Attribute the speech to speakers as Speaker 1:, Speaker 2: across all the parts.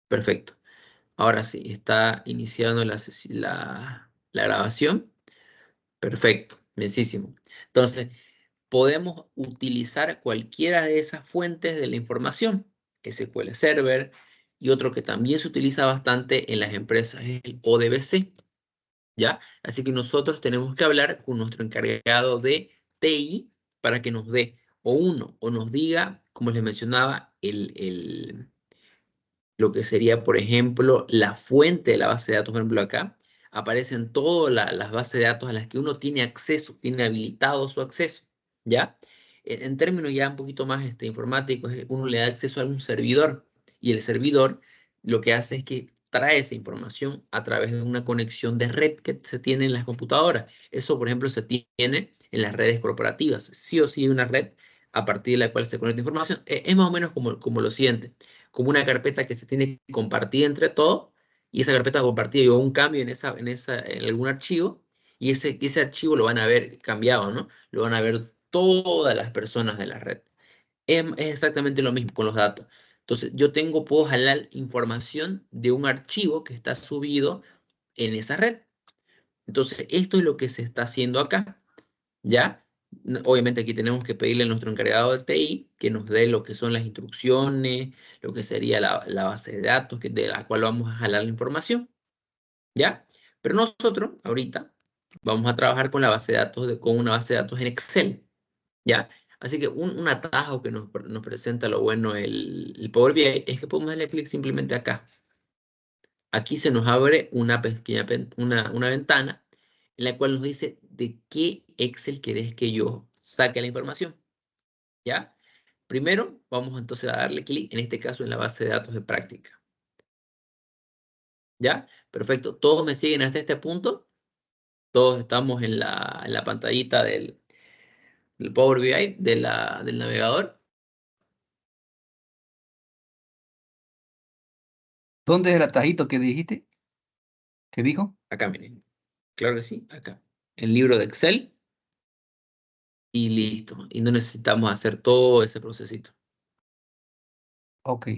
Speaker 1: Perfecto. Ahora sí, está iniciando la grabación. Perfecto, bienísimo. Entonces, podemos utilizar cualquiera de esas fuentes de la información, SQL Server, y otro que también se utiliza bastante en las empresas es el ODBC, ¿ya? Así que nosotros tenemos que hablar con nuestro encargado de TI para que nos dé o nos diga, como les mencionaba, lo que sería, por ejemplo, la fuente de la base de datos, por ejemplo, acá, aparecen todas las bases de datos a las que uno tiene acceso, tiene habilitado su acceso, ¿ya? En términos ya un poquito más informáticos, uno le da acceso a un servidor y el servidor lo que hace es que trae esa información a través de una conexión de red que se tiene en las computadoras. Eso, por ejemplo, se tiene en las redes corporativas. Sí o sí hay una red a partir de la cual se conecta información. Es más o menos como lo siguiente, como una carpeta que se tiene que compartir entre todos, y esa carpeta compartida yo un cambio en algún archivo, y ese archivo lo van a ver cambiado, ¿no? Lo van a ver todas las personas de la red. Es exactamente lo mismo con los datos. Entonces, puedo jalar información de un archivo que está subido en esa red. Entonces, esto es lo que se está haciendo acá, ¿ya? Obviamente aquí tenemos que pedirle a nuestro encargado de TI que nos dé lo que son las instrucciones, lo que sería la base de datos de la cual vamos a jalar la información, ¿ya? Pero nosotros ahorita vamos a trabajar con la base de datos, con una base de datos en Excel, ¿ya? Así que un atajo que nos presenta lo bueno el Power BI es que podemos darle clic simplemente acá. Aquí se nos abre una pequeña una ventana en la cual nos dice de qué Excel querés que yo saque la información, ¿ya? Primero, vamos entonces a darle clic, en este caso en la base de datos de práctica, ¿ya? Perfecto. ¿Todos me siguen hasta este punto? Todos estamos en la pantallita del Power BI, del navegador.
Speaker 2: ¿Dónde es el atajito que dijiste? ¿Qué dijo?
Speaker 1: Acá, miren. Claro que sí, acá. El libro de Excel y listo. Y no necesitamos hacer todo ese procesito.
Speaker 2: Ok.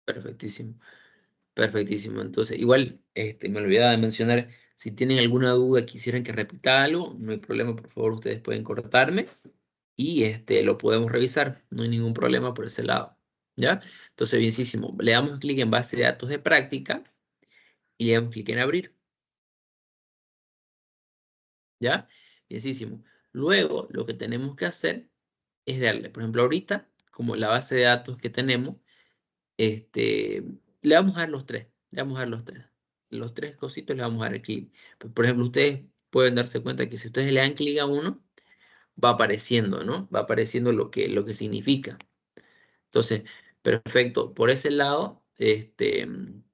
Speaker 1: Perfectísimo. Perfectísimo. Entonces, igual, me olvidaba de mencionar, si tienen alguna duda, quisieran que repita algo, no hay problema, por favor, ustedes pueden cortarme y lo podemos revisar, no hay ningún problema por ese lado, ¿ya? Entonces, bienísimo, le damos clic en base de datos de práctica y le damos clic en abrir, ¿ya? Bienísimo. Luego, lo que tenemos que hacer es darle, por ejemplo, ahorita, como la base de datos que tenemos, le vamos a dar los tres, le vamos a dar los tres. Los tres cositos le vamos a dar clic. Por ejemplo, ustedes pueden darse cuenta que si ustedes le dan clic a uno, va apareciendo, ¿no? Va apareciendo lo que significa. Entonces, perfecto. Por ese lado, ustedes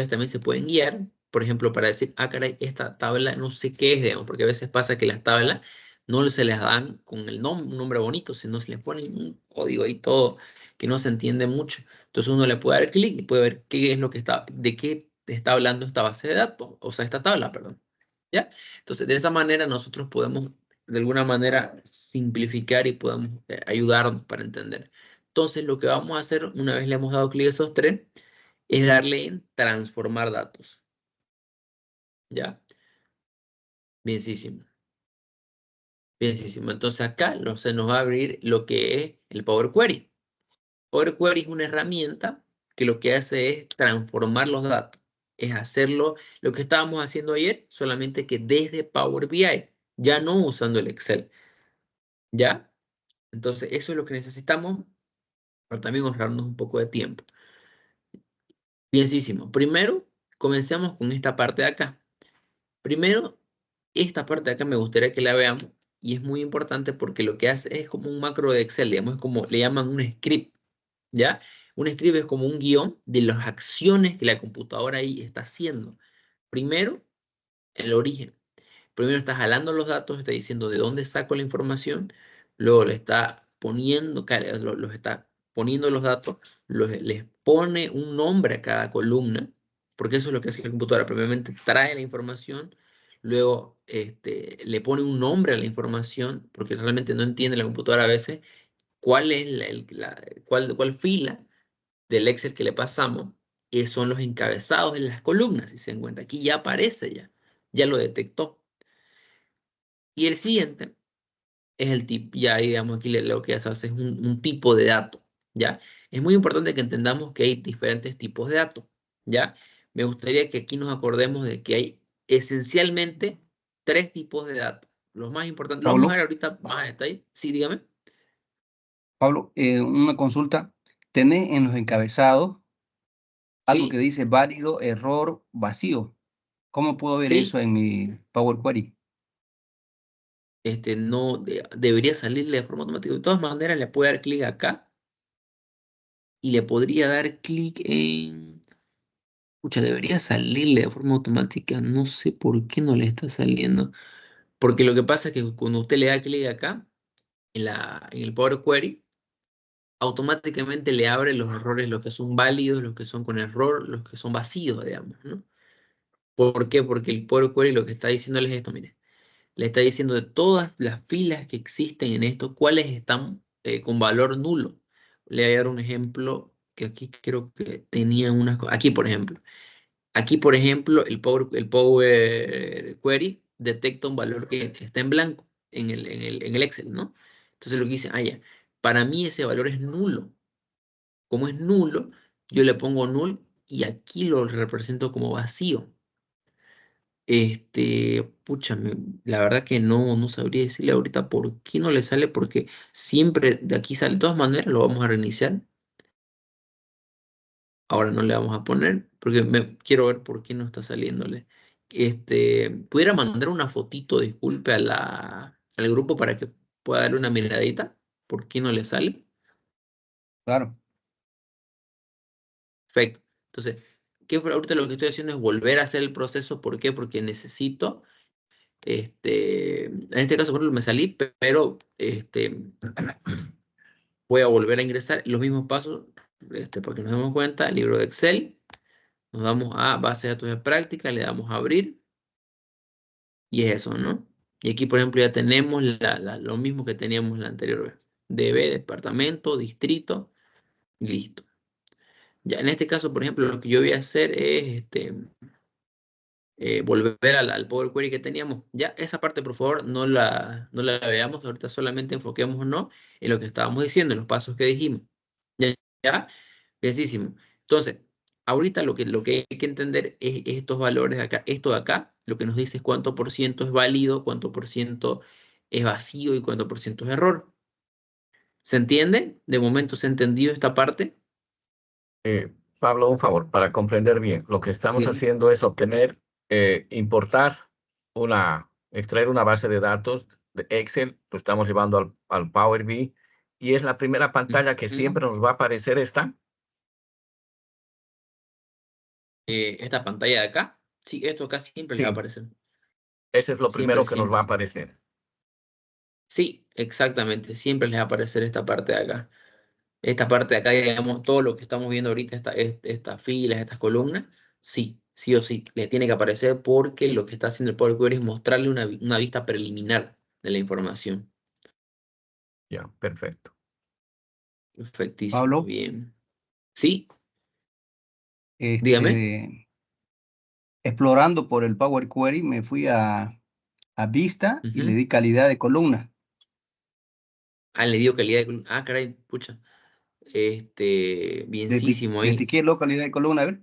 Speaker 1: también se pueden guiar, por ejemplo, para decir, ah, caray, esta tabla no sé qué es, digamos, porque a veces pasa que las tablas no se les dan con un nombre bonito, sino se les pone un código ahí todo que no se entiende mucho. Entonces uno le puede dar clic y puede ver qué es lo que de qué está hablando esta base de datos, o sea, esta tabla, perdón. ¿Ya? Entonces, de esa manera nosotros podemos, de alguna manera, simplificar y podemos ayudarnos para entender. Entonces, lo que vamos a hacer, una vez le hemos dado clic a esos tres, es darle en transformar datos. ¿Ya? Bienísimo. Bienísimo. Entonces acá se nos va a abrir lo que es el Power Query. Power Query es una herramienta que lo que hace es transformar los datos. Es hacerlo, lo que estábamos haciendo ayer, solamente que desde Power BI, ya no usando el Excel. ¿Ya? Entonces eso es lo que necesitamos para también ahorrarnos un poco de tiempo. Bienísimo. Primero, comencemos con esta parte de acá. Primero, esta parte de acá me gustaría que la veamos y es muy importante porque lo que hace es como un macro de Excel, digamos, es como le llaman un script, ¿ya? Un script es como un guión de las acciones que la computadora ahí está haciendo. Primero, el origen. Primero está jalando los datos, está diciendo de dónde saco la información, luego le está poniendo, los está poniendo los datos, les pone un nombre a cada columna, porque eso es lo que hace la computadora. Primeramente trae la información, luego le pone un nombre a la información, porque realmente no entiende la computadora a veces cuál es cuál fila del Excel que le pasamos son los encabezados de las columnas, si se encuentra. Aquí ya aparece, ya lo detectó. Y el siguiente es el tipo, ya digamos aquí lo que se hace es un tipo de dato, ¿ya? Es muy importante que entendamos que hay diferentes tipos de datos, ¿ya? Me gustaría que aquí nos acordemos de que hay esencialmente tres tipos de datos. Los más importantes, lo vamos a
Speaker 2: Pablo,
Speaker 1: ver ahorita más en detalle. Sí, dígame.
Speaker 2: Pablo, una consulta. Tenés en los encabezados algo que
Speaker 1: Sí,
Speaker 2: dice válido, error, vacío. ¿Cómo puedo ver eso
Speaker 1: sí.
Speaker 2: en mi Power Query?
Speaker 1: No debería salirle de forma automática. De todas maneras, le puede dar clic acá y le podría dar clic en... Pucha, debería salirle de forma automática. No sé por qué no le está saliendo. Porque lo que pasa es que cuando usted le da clic acá, en el Power Query, automáticamente le abre los errores, los que son válidos, los que son con error, los que son vacíos, digamos, ¿no? ¿Por qué? Porque el Power Query lo que está diciéndole es esto, mire. Le está diciendo de todas las filas que existen en esto, cuáles están con valor nulo. Le voy a dar un ejemplo que aquí creo que tenía unas cosas. Aquí, por ejemplo, el Power Query detecta un valor que está en blanco en el Excel, ¿no? Entonces lo que dice, ah, ya, para mí ese valor es nulo. Como es nulo, yo le pongo null y aquí lo represento como vacío. Pucha, la verdad que no sabría decirle ahorita por qué no le sale, porque siempre de aquí sale. De todas maneras, lo vamos a reiniciar. Ahora no le vamos a poner, porque quiero ver por qué no está saliéndole. ¿Pudiera mandar una fotito, disculpe, al grupo para que pueda darle una miradita? ¿Por qué no le sale?
Speaker 2: Claro,
Speaker 1: Perfecto. Entonces, ahorita lo que estoy haciendo es volver a hacer el proceso. ¿Por qué? Porque necesito, en este caso, por ejemplo, me salí, pero voy a volver a ingresar los mismos pasos, para que nos demos cuenta, libro de Excel, nos damos a base de datos de práctica, le damos a abrir y es eso, ¿no? Y aquí, por ejemplo, ya tenemos lo mismo que teníamos la anterior vez. DB, departamento, distrito, y listo. Ya en este caso, por ejemplo, lo que yo voy a hacer es volver al Power Query que teníamos. Ya esa parte, por favor, no la veamos. Ahorita solamente enfoquémonos en lo que estábamos diciendo, en los pasos que dijimos. Ya, ya, bienísimo. Entonces, ahorita lo que hay que entender es estos valores de acá. Esto de acá, lo que nos dice es cuánto por ciento es válido, cuánto por ciento es vacío y cuánto por ciento es error. ¿Se entiende? De momento se ha entendido esta parte.
Speaker 3: Pablo, un favor, para comprender bien, lo que estamos
Speaker 1: Dígame.
Speaker 3: haciendo es obtener, importar extraer una base de datos de Excel, lo estamos llevando al Power BI y es la primera pantalla que
Speaker 1: Ujú.
Speaker 3: siempre nos va a aparecer esta.
Speaker 1: Esta pantalla de acá, sí, esto acá siempre les va a
Speaker 3: Sí,
Speaker 1: aparecer.
Speaker 3: ese es lo
Speaker 1: Siempre,
Speaker 3: primero que nos va a
Speaker 1: siempre.
Speaker 3: aparecer.
Speaker 1: Sí, exactamente. Siempre les va a aparecer esta parte de acá. Esta parte de acá, digamos, todo lo que estamos viendo ahorita, estas filas, estas columnas, sí, sí o sí, le tiene que aparecer porque lo que está haciendo el Power Query es mostrarle una vista preliminar de la información.
Speaker 3: Ya, perfecto.
Speaker 1: Perfectísimo,
Speaker 2: Pablo,
Speaker 1: bien. Sí, dígame.
Speaker 2: este, explorando por el Power Query me fui a vista y le
Speaker 1: Ujú.
Speaker 2: di calidad de columna.
Speaker 1: Ah, le dio calidad de columna. Ah, caray, pucha. Bienísimo ahí,
Speaker 2: Destiqué calidad de columna, a ver.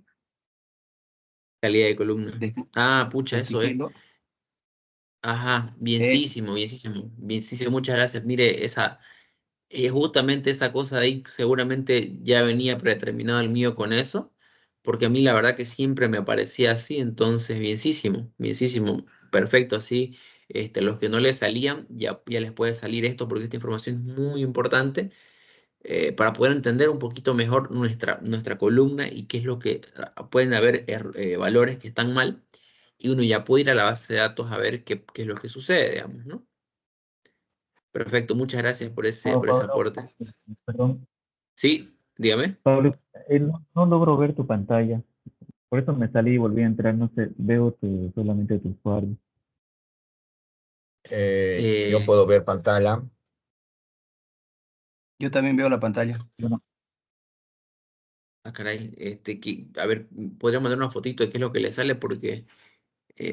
Speaker 1: calidad de columna.
Speaker 2: Desti-
Speaker 1: Ah, pucha, eso es.
Speaker 2: Destiquélo.
Speaker 1: Ajá,
Speaker 2: Eso.
Speaker 1: bienísimo, bienísimo, bienísimo. Muchas gracias. Mire, justamente esa cosa de ahí seguramente ya venía predeterminado el mío con eso, porque a mí la verdad que siempre me parecía así, entonces bienísimo, bienísimo, perfecto, así, los que no les salían, ya les puede salir esto, porque esta información es muy importante para poder entender un poquito mejor nuestra columna y qué es lo que pueden haber valores que están mal, y uno ya puede ir a la base de datos a ver qué es lo que sucede, digamos, ¿no? Perfecto, muchas gracias por ese,
Speaker 4: No,
Speaker 1: por ese
Speaker 4: Pablo,
Speaker 1: aporte.
Speaker 4: perdón,
Speaker 1: Sí, dígame.
Speaker 4: Pablo, no logro ver tu pantalla, por eso me salí y volví a entrar, no sé, veo solamente tu usuario.
Speaker 3: Yo
Speaker 1: Eh,
Speaker 3: puedo ver pantalla.
Speaker 2: Yo también veo la pantalla.
Speaker 4: Bueno,
Speaker 1: caray, a ver, podría mandar una fotito de qué es lo que le sale porque,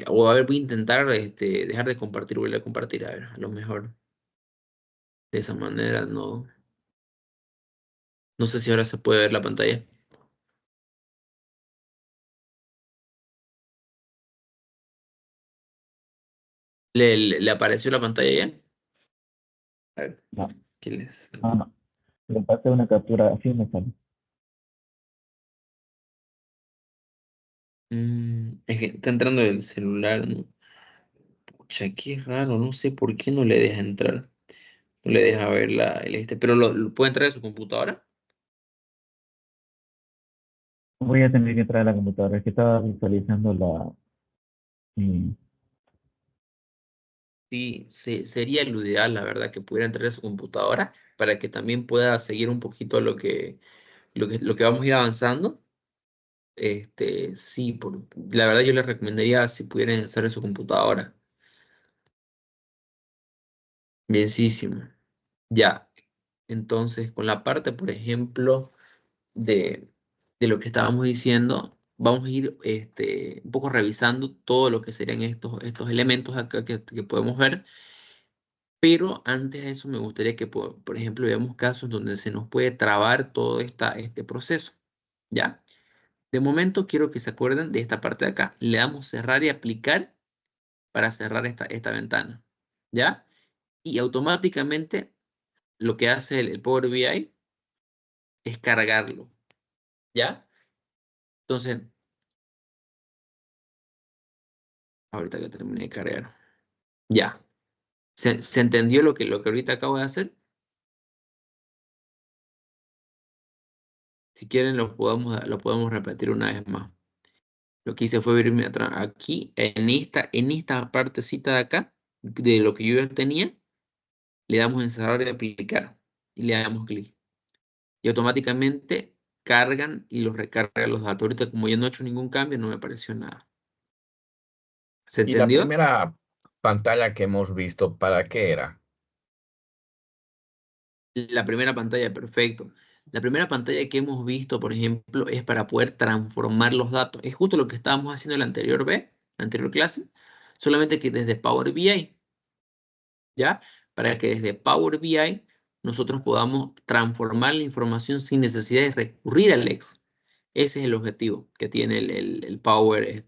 Speaker 1: o a ver, voy a intentar dejar de compartir, volver a compartir, a ver, a lo mejor de esa manera no sé si ahora se puede ver la pantalla. ¿Le apareció la pantalla ya? A ver,
Speaker 4: No,
Speaker 1: ¿qué les?
Speaker 4: no. Le pasé una captura, así me sale.
Speaker 1: Es que está entrando el celular, ¿no? Pucha, qué raro, no sé por qué no le deja entrar. No le deja ver pero lo puede entrar a su computadora.
Speaker 4: Voy a tener que entrar a la computadora, es que estaba visualizando eh,
Speaker 1: Sí, sería lo ideal, la verdad, que pudiera entrar a su computadora para que también pueda seguir un poquito lo que vamos a ir avanzando. Sí, la verdad yo les recomendaría si pudieran hacer en su computadora. Bienísimo. Ya, entonces con la parte, por ejemplo, de, de lo que estábamos diciendo, vamos a ir un poco revisando todo lo que serían estos elementos acá que podemos ver. Pero antes de eso me gustaría que, por ejemplo, veamos casos donde se nos puede trabar todo este proceso, ¿ya? De momento quiero que se acuerden de esta parte de acá. Le damos cerrar y aplicar para cerrar esta ventana, ¿ya? Y automáticamente lo que hace el Power BI es cargarlo, ¿ya? Entonces, ahorita que termine de cargar, ya. ¿Se entendió lo que ahorita acabo de hacer? Si quieren, lo podemos repetir una vez más. Lo que hice fue irme atrás aquí, en esta partecita de acá, de lo que yo ya tenía, le damos en cerrar y aplicar, y le damos clic. Y automáticamente cargan y los recargan los datos. Ahorita, como yo no he hecho ningún cambio, no me apareció nada. ¿Se
Speaker 3: Y la
Speaker 1: entendió?
Speaker 3: primera pantalla que hemos visto, ¿para qué era?
Speaker 1: La primera pantalla, perfecto. La primera pantalla que hemos visto, por ejemplo, es para poder transformar los datos. Es justo lo que estábamos haciendo en la anterior clase, solamente que desde Power BI. ¿Ya? Para que desde Power BI nosotros podamos transformar la información sin necesidad de recurrir al Excel. Ese es el objetivo que tiene el Power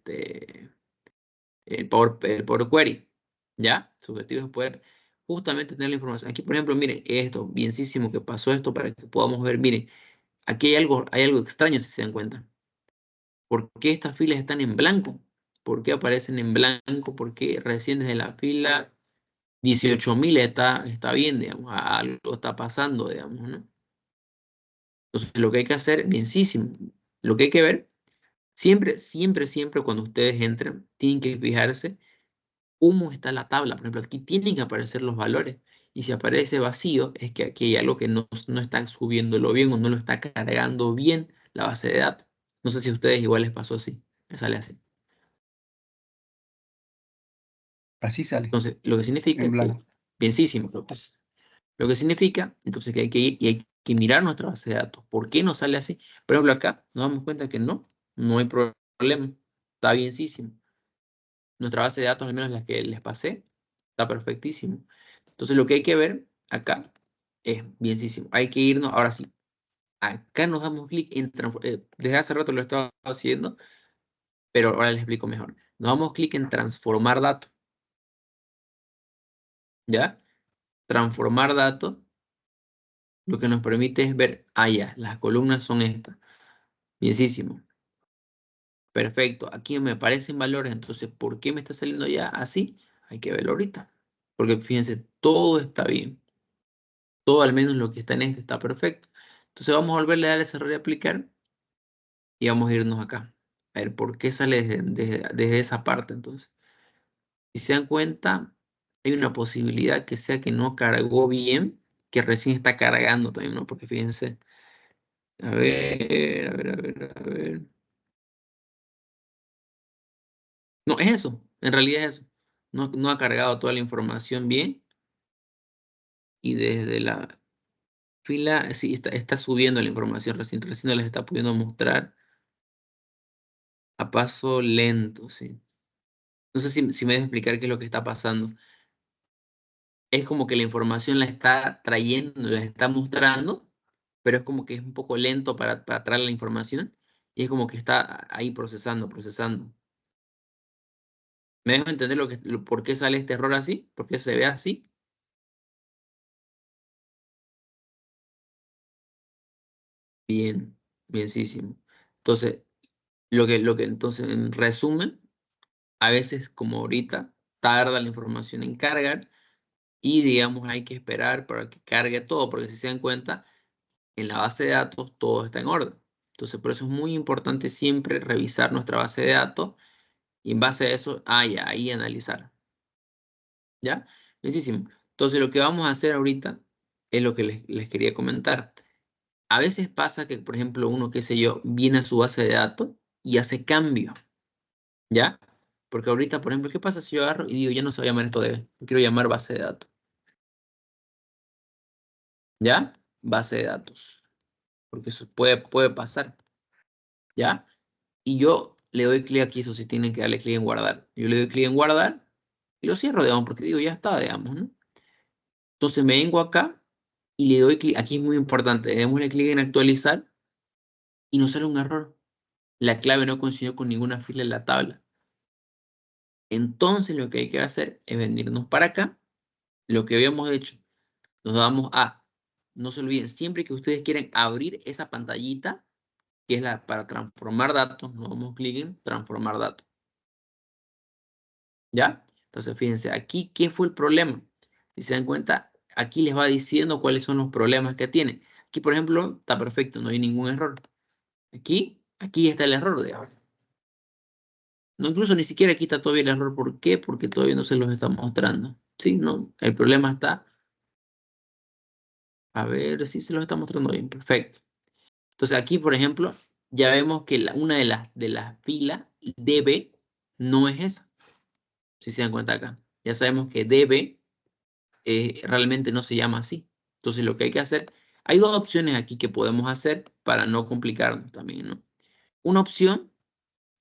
Speaker 1: Query, ¿ya? Su objetivo es poder justamente tener la información. Aquí, por ejemplo, miren, esto, bienísimo que pasó esto para que podamos ver, miren, aquí hay algo extraño si se dan cuenta. ¿Por qué estas filas están en blanco? ¿Por qué aparecen en blanco? ¿Por qué recién desde la fila 18.000 está bien, digamos, algo está pasando, digamos, ¿no? Entonces, lo que hay que hacer, bienísimo, lo que hay que ver, siempre, siempre, siempre cuando ustedes entren, tienen que fijarse cómo está la tabla. Por ejemplo, aquí tienen que aparecer los valores. Y si aparece vacío, es que aquí hay algo que no está subiéndolo bien o no lo está cargando bien la base de datos. No sé si a ustedes igual les pasó así, me sale así.
Speaker 2: Así sale,
Speaker 1: Entonces, lo que significa
Speaker 2: en
Speaker 1: que,
Speaker 2: blanco.
Speaker 1: bienísimo, lo que significa, entonces, que hay que ir y hay que mirar nuestra base de datos. ¿Por qué no sale así? Por ejemplo, acá nos damos cuenta que no hay problema. Está bienísimo. Nuestra base de datos, al menos las que les pasé, está perfectísimo. Entonces, lo que hay que ver acá es bienísimo. Hay que irnos, ahora sí, acá nos damos clic en desde hace rato lo estaba haciendo, pero ahora les explico mejor. Nos damos clic en transformar datos. ¿Ya? Transformar datos, lo que nos permite es ver, ya, las columnas son estas. Bienísimo. Perfecto. Aquí me aparecen valores, entonces, ¿por qué me está saliendo ya así? Hay que verlo ahorita. Porque fíjense, todo está bien. Todo, al menos lo que está en este, está perfecto. Entonces vamos a volverle a dar ese error y aplicar y vamos a irnos acá. A ver, ¿por qué sale desde esa parte entonces? Si se dan cuenta, hay una posibilidad que sea que no cargó bien, que recién está cargando también, ¿no? Porque fíjense, a ver, a ver, a ver, a ver. No, es eso, en realidad es eso. No ha cargado toda la información bien y desde la... fila, sí, está subiendo la información, recién no les está pudiendo mostrar a paso lento, sí. No sé si me dejo explicar qué es lo que está pasando. Es como que la información la está trayendo, la está mostrando, pero es como que es un poco lento para traer la información y es como que está ahí procesando. ¿Me dejo entender por qué sale este error así? ¿Por qué se ve así? Bien, bienísimo. Entonces, entonces, en resumen, a veces como ahorita tarda la información en cargar y digamos hay que esperar para que cargue todo, porque si se dan cuenta, en la base de datos todo está en orden. Entonces, por eso es muy importante siempre revisar nuestra base de datos y en base a eso, ya, ahí analizar. ¿Ya? Bienísimo. Entonces, lo que vamos a hacer ahorita es lo que les quería comentar. A veces pasa que, por ejemplo, uno, qué sé yo, viene a su base de datos y hace cambio, ¿ya? Porque ahorita, por ejemplo, ¿qué pasa si yo agarro y digo, ya no se va a llamar esto DB, quiero llamar base de datos? ¿Ya? Base de datos. Porque eso puede pasar, ¿ya? Y yo le doy clic aquí, eso sí tienen que darle clic en guardar. Yo le doy clic en guardar y lo cierro, digamos, porque digo, ya está, digamos, ¿no? Entonces me vengo acá y le doy clic, aquí es muy importante, démosle clic en actualizar y nos sale un error. La clave no coincidió con ninguna fila en la tabla. Entonces lo que hay que hacer es venirnos para acá, lo que habíamos hecho, nos damos a, no se olviden, siempre que ustedes quieren abrir esa pantallita, que es la para transformar datos, nos damos clic en transformar datos. ¿Ya? Entonces fíjense, aquí, ¿qué fue el problema? Si se dan cuenta, aquí les va diciendo cuáles son los problemas que tiene. Aquí, por ejemplo, está perfecto, no hay ningún error. Aquí está el error, digamos. No, incluso ni siquiera aquí está todavía el error. ¿Por qué? Porque todavía no se los está mostrando. Sí, no, el problema está. A ver si se los está mostrando bien. Perfecto. Entonces aquí, por ejemplo, ya vemos que una de las filas DB no es esa. Si se dan cuenta acá. Ya sabemos que DB realmente no se llama así. Entonces lo que hay que hacer, hay dos opciones aquí que podemos hacer para no complicarnos también, ¿no? Una opción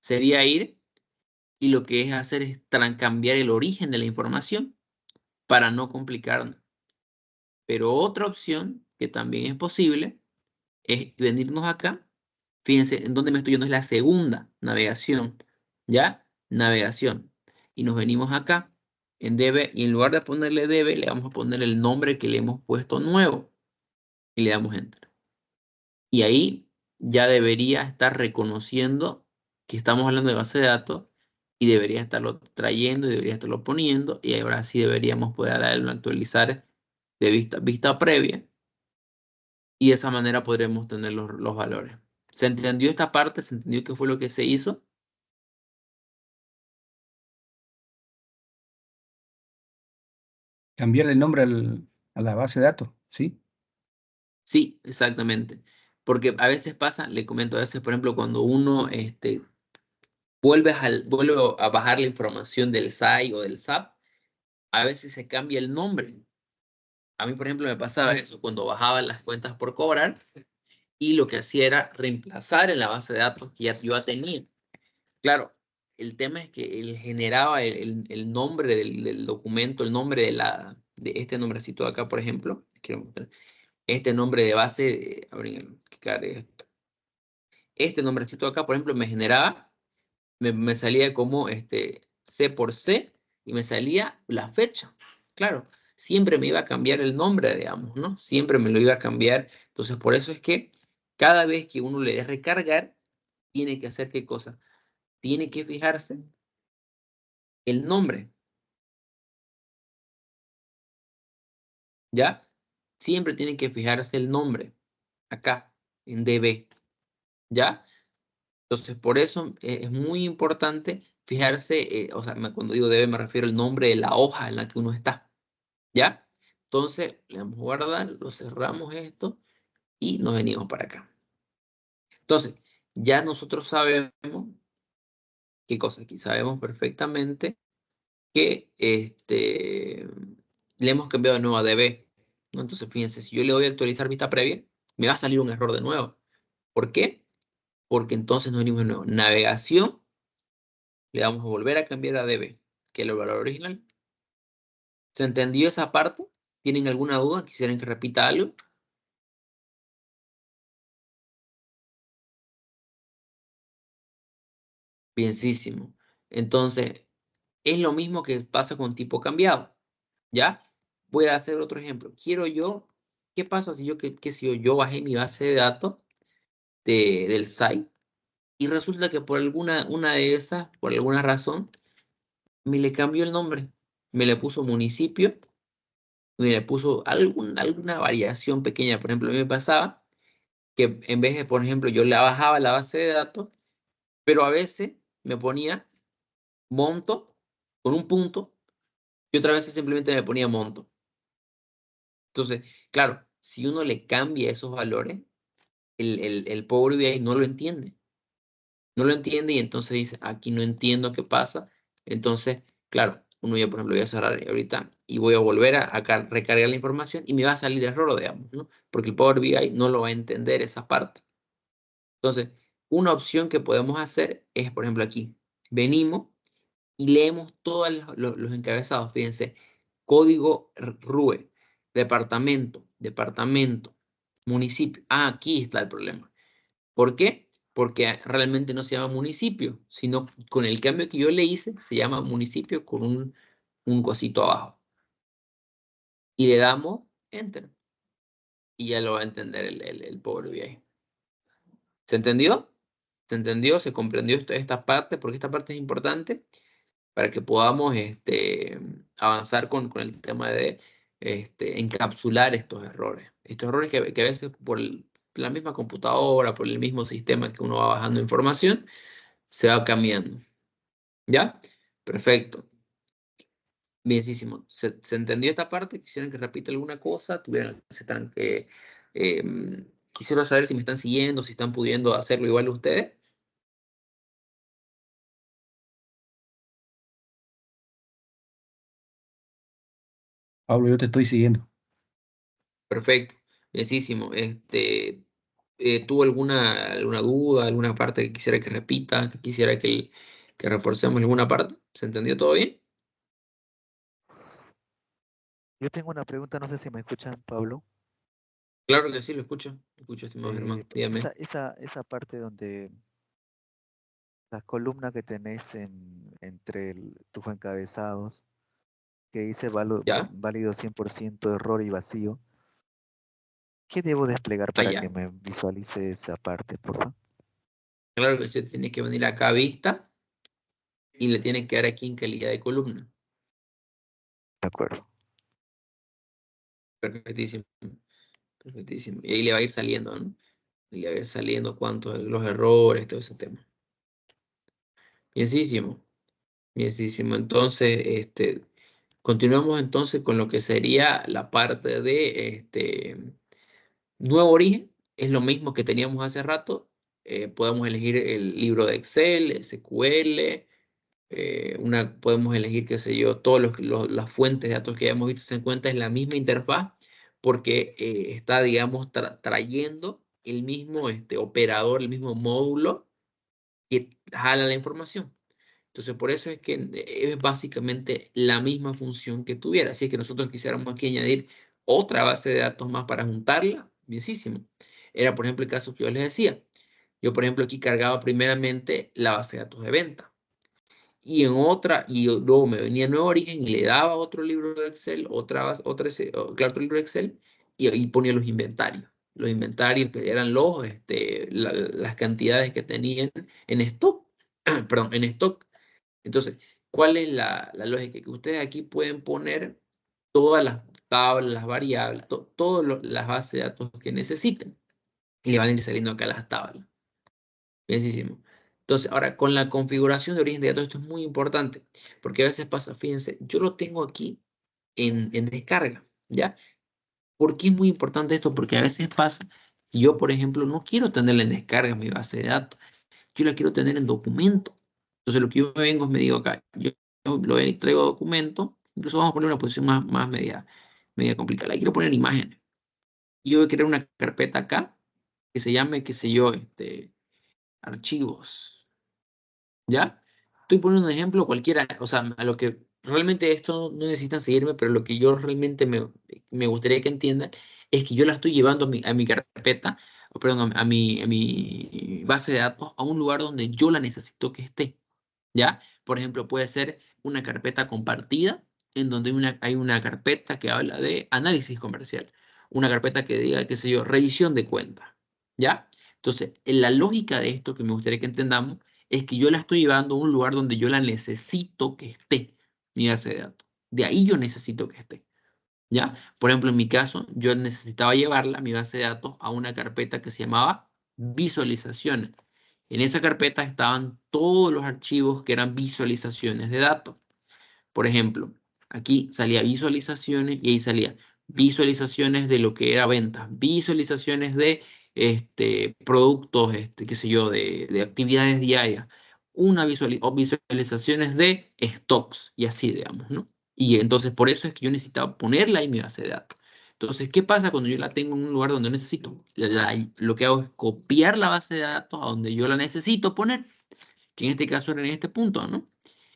Speaker 1: sería ir y lo que es hacer es cambiar el origen de la información para no complicarnos. Pero otra opción que también es posible es venirnos acá. Fíjense en dónde me estoy yendo, es la segunda navegación, ¿ya? Navegación. Y nos venimos acá en DB y en lugar de ponerle DB, le vamos a poner el nombre que le hemos puesto nuevo y le damos Enter. Y ahí ya debería estar reconociendo que estamos hablando de base de datos y debería estarlo trayendo y debería estarlo poniendo y ahora sí deberíamos poder darle un actualizar de vista previa y de esa manera podremos tener los valores. ¿Se entendió esta parte? ¿Se entendió qué fue lo que se hizo?
Speaker 2: Cambiarle el nombre a la base de datos, ¿sí?
Speaker 1: Sí, exactamente. Porque a veces pasa, le comento a veces, por ejemplo, cuando uno vuelve a bajar la información del SAI o del SAP, a veces se cambia el nombre. A mí, por ejemplo, me pasaba eso cuando bajaba las cuentas por cobrar y lo que hacía era reemplazar en la base de datos que yo ya tenía. Claro, el tema es que él generaba el nombre del documento, el nombre de este nombrecito de acá, por ejemplo. Quiero mostrar. Este nombre de base, a ver, explicar esto. Este nombrecito de acá, por ejemplo, me generaba, me salía como C por C y me salía la fecha. Claro, siempre me iba a cambiar el nombre, digamos, ¿no? Siempre me lo iba a cambiar. Entonces, por eso es que cada vez que uno le dé recargar, tiene que hacer ¿qué cosa? Tiene que fijarse el nombre, ¿ya? Siempre tiene que fijarse el nombre, acá, en DB, ¿ya? Entonces, por eso es muy importante fijarse, o sea, cuando digo DB me refiero al nombre de la hoja en la que uno está, ¿ya? Entonces, le damos a guardar, lo cerramos esto y nos venimos para acá. Entonces, ya nosotros sabemos, ¿qué cosa? Aquí sabemos perfectamente que le hemos cambiado de nuevo a DB, ¿no? Entonces, fíjense, si yo le doy a actualizar vista previa, me va a salir un error de nuevo. ¿Por qué? Porque entonces nos venimos de nuevo. Navegación, le vamos a volver a cambiar a DB, que es el valor original. ¿Se entendió esa parte? ¿Tienen alguna duda? ¿Quisieran que repita algo? Bienísimo. Entonces, es lo mismo que pasa con tipo cambiado. ¿Ya? Voy a hacer otro ejemplo. Quiero yo, ¿qué pasa si yo, si yo bajé mi base de datos del site y resulta que por una de esas, por alguna razón, me le cambió el nombre? Me le puso municipio, me le puso alguna variación pequeña. Por ejemplo, a mí me pasaba que en vez de, por ejemplo, yo la bajaba la base de datos, pero a veces me ponía monto con un punto y otra vez simplemente me ponía monto. Entonces, claro, si uno le cambia esos valores, el Power BI no lo entiende. No lo entiende y entonces dice, aquí no entiendo qué pasa. Entonces, claro, uno ya, por ejemplo, voy a cerrar ahorita y voy a volver a recargar la información y me va a salir error, digamos, ¿no? Porque el Power BI no lo va a entender esa parte. Entonces, una opción que podemos hacer es, por ejemplo, aquí, venimos y leemos todos los encabezados. Fíjense, código RUE, departamento, municipio. Ah, aquí está el problema. ¿Por qué? Porque realmente no se llama municipio, sino con el cambio que yo le hice, se llama municipio con un cosito abajo. Y le damos Enter. Y ya lo va a entender el Power BI. ¿Se entendió? ¿Se entendió? ¿Se comprendió esta parte? Porque esta parte es importante para que podamos avanzar con el tema de encapsular estos errores. Estos errores que a veces por la misma computadora, por el mismo sistema que uno va bajando información, se va cambiando. ¿Ya? Perfecto. Bienísimo. ¿Se entendió esta parte? ¿Quisieran que repita alguna cosa? Quisiera saber si me están siguiendo, si están pudiendo hacerlo igual ustedes.
Speaker 2: Pablo, yo te estoy siguiendo.
Speaker 1: Perfecto. Bienísimo. ¿Tuvo alguna duda, alguna parte que quisiera que repita, que quisiera que reforcemos alguna parte? ¿Se entendió todo bien?
Speaker 5: Yo tengo una pregunta, no sé si me escuchan, Pablo.
Speaker 1: Claro que sí, lo escucho, estimado Germán. Dígame.
Speaker 5: Esa parte donde la columna que tenés entre tus encabezados, que dice
Speaker 1: ¿Ya?
Speaker 5: válido 100%, error y vacío, ¿qué debo desplegar para que
Speaker 1: Allá.
Speaker 5: me visualice esa parte, por favor?
Speaker 1: Claro que sí, tiene que venir acá a vista y le tiene que dar aquí en calidad de columna.
Speaker 5: De acuerdo.
Speaker 1: Perfectísimo. Perfectísimo. Y ahí le va a ir saliendo, ¿no? Y le va a ir saliendo cuántos los errores, todo ese tema. Bienísimo. Bienísimo. Entonces, continuamos entonces con lo que sería la parte de nuevo origen. Es lo mismo que teníamos hace rato. Podemos elegir el libro de Excel, SQL, podemos elegir, qué sé yo, todas las fuentes de datos que hayamos visto en cuenta. Es la misma interfaz porque está, digamos, trayendo el mismo operador, el mismo módulo que jala la información. Entonces, por eso es que es básicamente la misma función que tuviera. Así es que nosotros quisiéramos aquí añadir otra base de datos más para juntarla, bienísimo. Era, por ejemplo, el caso que yo les decía. Yo, por ejemplo, aquí cargaba primeramente la base de datos de venta. Y en otra, y luego me venía Nuevo Origen y le daba otro libro de Excel, otro libro de Excel, y ahí ponía los inventarios. Los inventarios que eran las cantidades que tenían en stock, perdón, en stock. Entonces, ¿cuál es la lógica? Que ustedes aquí pueden poner todas las tablas, las variables, todas las bases de datos que necesiten. Y le van a ir saliendo acá las tablas. Bienísimo. Entonces, ahora con la configuración de origen de datos, esto es muy importante, porque a veces pasa, fíjense, yo lo tengo aquí en descarga, ¿ya? ¿Por qué es muy importante esto? Porque a veces pasa, yo, por ejemplo, no quiero tenerla en descarga en mi base de datos, yo la quiero tener en documento. Entonces, lo que yo me vengo es, me digo acá, yo traigo documento, incluso vamos a poner una posición más media. media complicada. La quiero poner imágenes. Y yo voy a crear una carpeta acá que se llame, qué sé yo, archivos. ¿Ya? Estoy poniendo un ejemplo cualquiera, o sea, a lo que realmente esto no necesitan seguirme, pero lo que yo realmente me gustaría que entiendan es que yo la estoy llevando a mi carpeta, o perdón, a mi base de datos, a un lugar donde yo la necesito que esté. ¿Ya? Por ejemplo, puede ser una carpeta compartida en donde hay una carpeta que habla de análisis comercial, una carpeta que diga, qué sé yo, revisión de cuentas. ¿Ya? Entonces, en la lógica de esto que me gustaría que entendamos es que yo la estoy llevando a un lugar donde yo la necesito que esté, mi base de datos. De ahí yo necesito que esté. ¿Ya? Por ejemplo, en mi caso, yo necesitaba llevarla, mi base de datos, a una carpeta que se llamaba visualizaciones. En esa carpeta estaban todos los archivos que eran visualizaciones de datos. Por ejemplo, aquí salía visualizaciones y ahí salía visualizaciones de lo que era ventas, visualizaciones de productos, qué sé yo, de actividades diarias, o visualizaciones de stocks y así, digamos, ¿no? Y entonces por eso es que yo necesitaba ponerla en mi base de datos. Entonces, ¿qué pasa cuando yo la tengo en un lugar donde necesito? Lo que hago es copiar la base de datos a donde yo la necesito poner, que en este caso era en este punto, ¿no?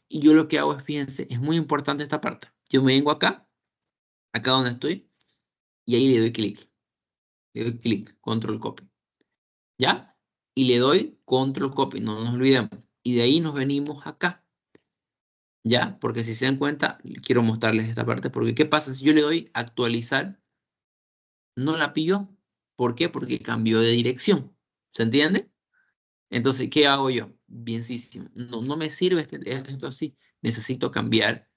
Speaker 1: Y yo lo que hago es, fíjense, es muy importante esta parte. Yo me vengo acá donde estoy, y ahí le doy clic. Le doy clic, control copy. ¿Ya? Y le doy control copy, no nos olvidemos. Y de ahí nos venimos acá. ¿Ya? Porque si se dan cuenta, quiero mostrarles esta parte, porque ¿qué pasa? Si yo le doy actualizar, no la pillo. ¿Por qué? Porque cambió de dirección. ¿Se entiende? Entonces, ¿qué hago yo? Bienísimo. No me sirve esto así. Necesito cambiar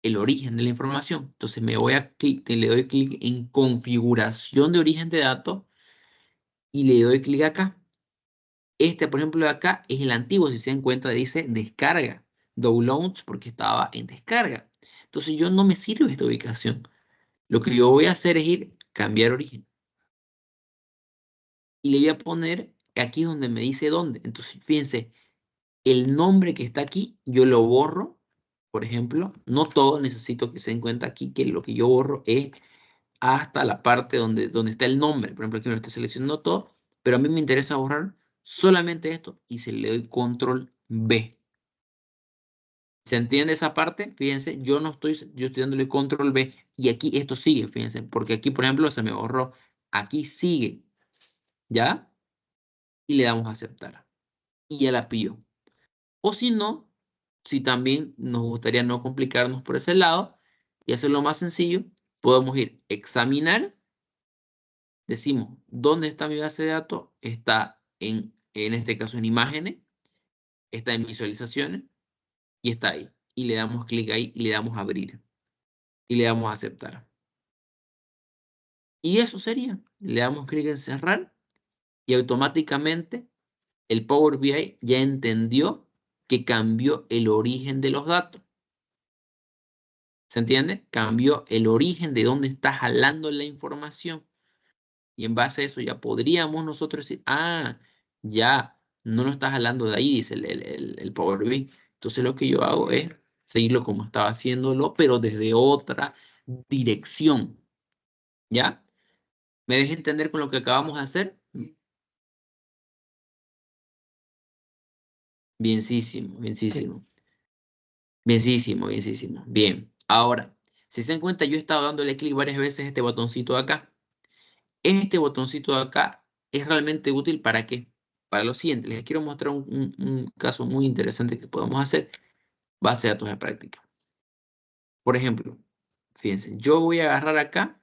Speaker 1: el origen de la información. Entonces le doy clic en configuración de origen de datos y le doy clic acá. Por ejemplo, de acá es el antiguo. Si se dan cuenta, dice descarga. Downloads porque estaba en descarga. Entonces yo no me sirve esta ubicación. Lo que yo voy a hacer es cambiar origen. Y le voy a poner aquí donde me dice dónde. Entonces, fíjense, el nombre que está aquí, yo lo borro, por ejemplo. No todo, necesito que se den cuenta aquí que lo que yo borro es hasta la parte donde está el nombre. Por ejemplo, aquí me lo estoy seleccionando todo, pero a mí me interesa borrar solamente esto y se le doy control B. ¿Se entiende esa parte? Fíjense, yo estoy dándole control B y aquí esto sigue, fíjense, porque aquí, por ejemplo, se me borró. Aquí sigue, ¿ya? Y le damos a aceptar. Y ya la pillo. O si no, si también nos gustaría no complicarnos por ese lado y hacerlo más sencillo, podemos ir a examinar. Decimos, ¿dónde está mi base de datos? Está en este caso en imágenes, está en visualizaciones y está ahí. Y le damos clic ahí y le damos a abrir. Y le damos a aceptar. Y eso sería. Le damos clic en cerrar y automáticamente el Power BI ya entendió que cambió el origen de los datos. ¿Se entiende? Cambió el origen de dónde está jalando la información. Y en base a eso ya podríamos nosotros decir, ya, no lo estás jalando de ahí, dice el Power BI. Entonces lo que yo hago es seguirlo como estaba haciéndolo, pero desde otra dirección. ¿Ya? ¿Me deja entender con lo que acabamos de hacer? Bienísimo, bienísimo. Bienísimo, bienísimo. Bien. Ahora, si se dan cuenta, yo he estado dándole clic varias veces a este botoncito de acá. Este botoncito de acá es realmente útil ¿para qué? Para lo siguiente, les quiero mostrar un caso muy interesante que podemos hacer, base de datos de práctica. Por ejemplo, fíjense, yo voy a agarrar acá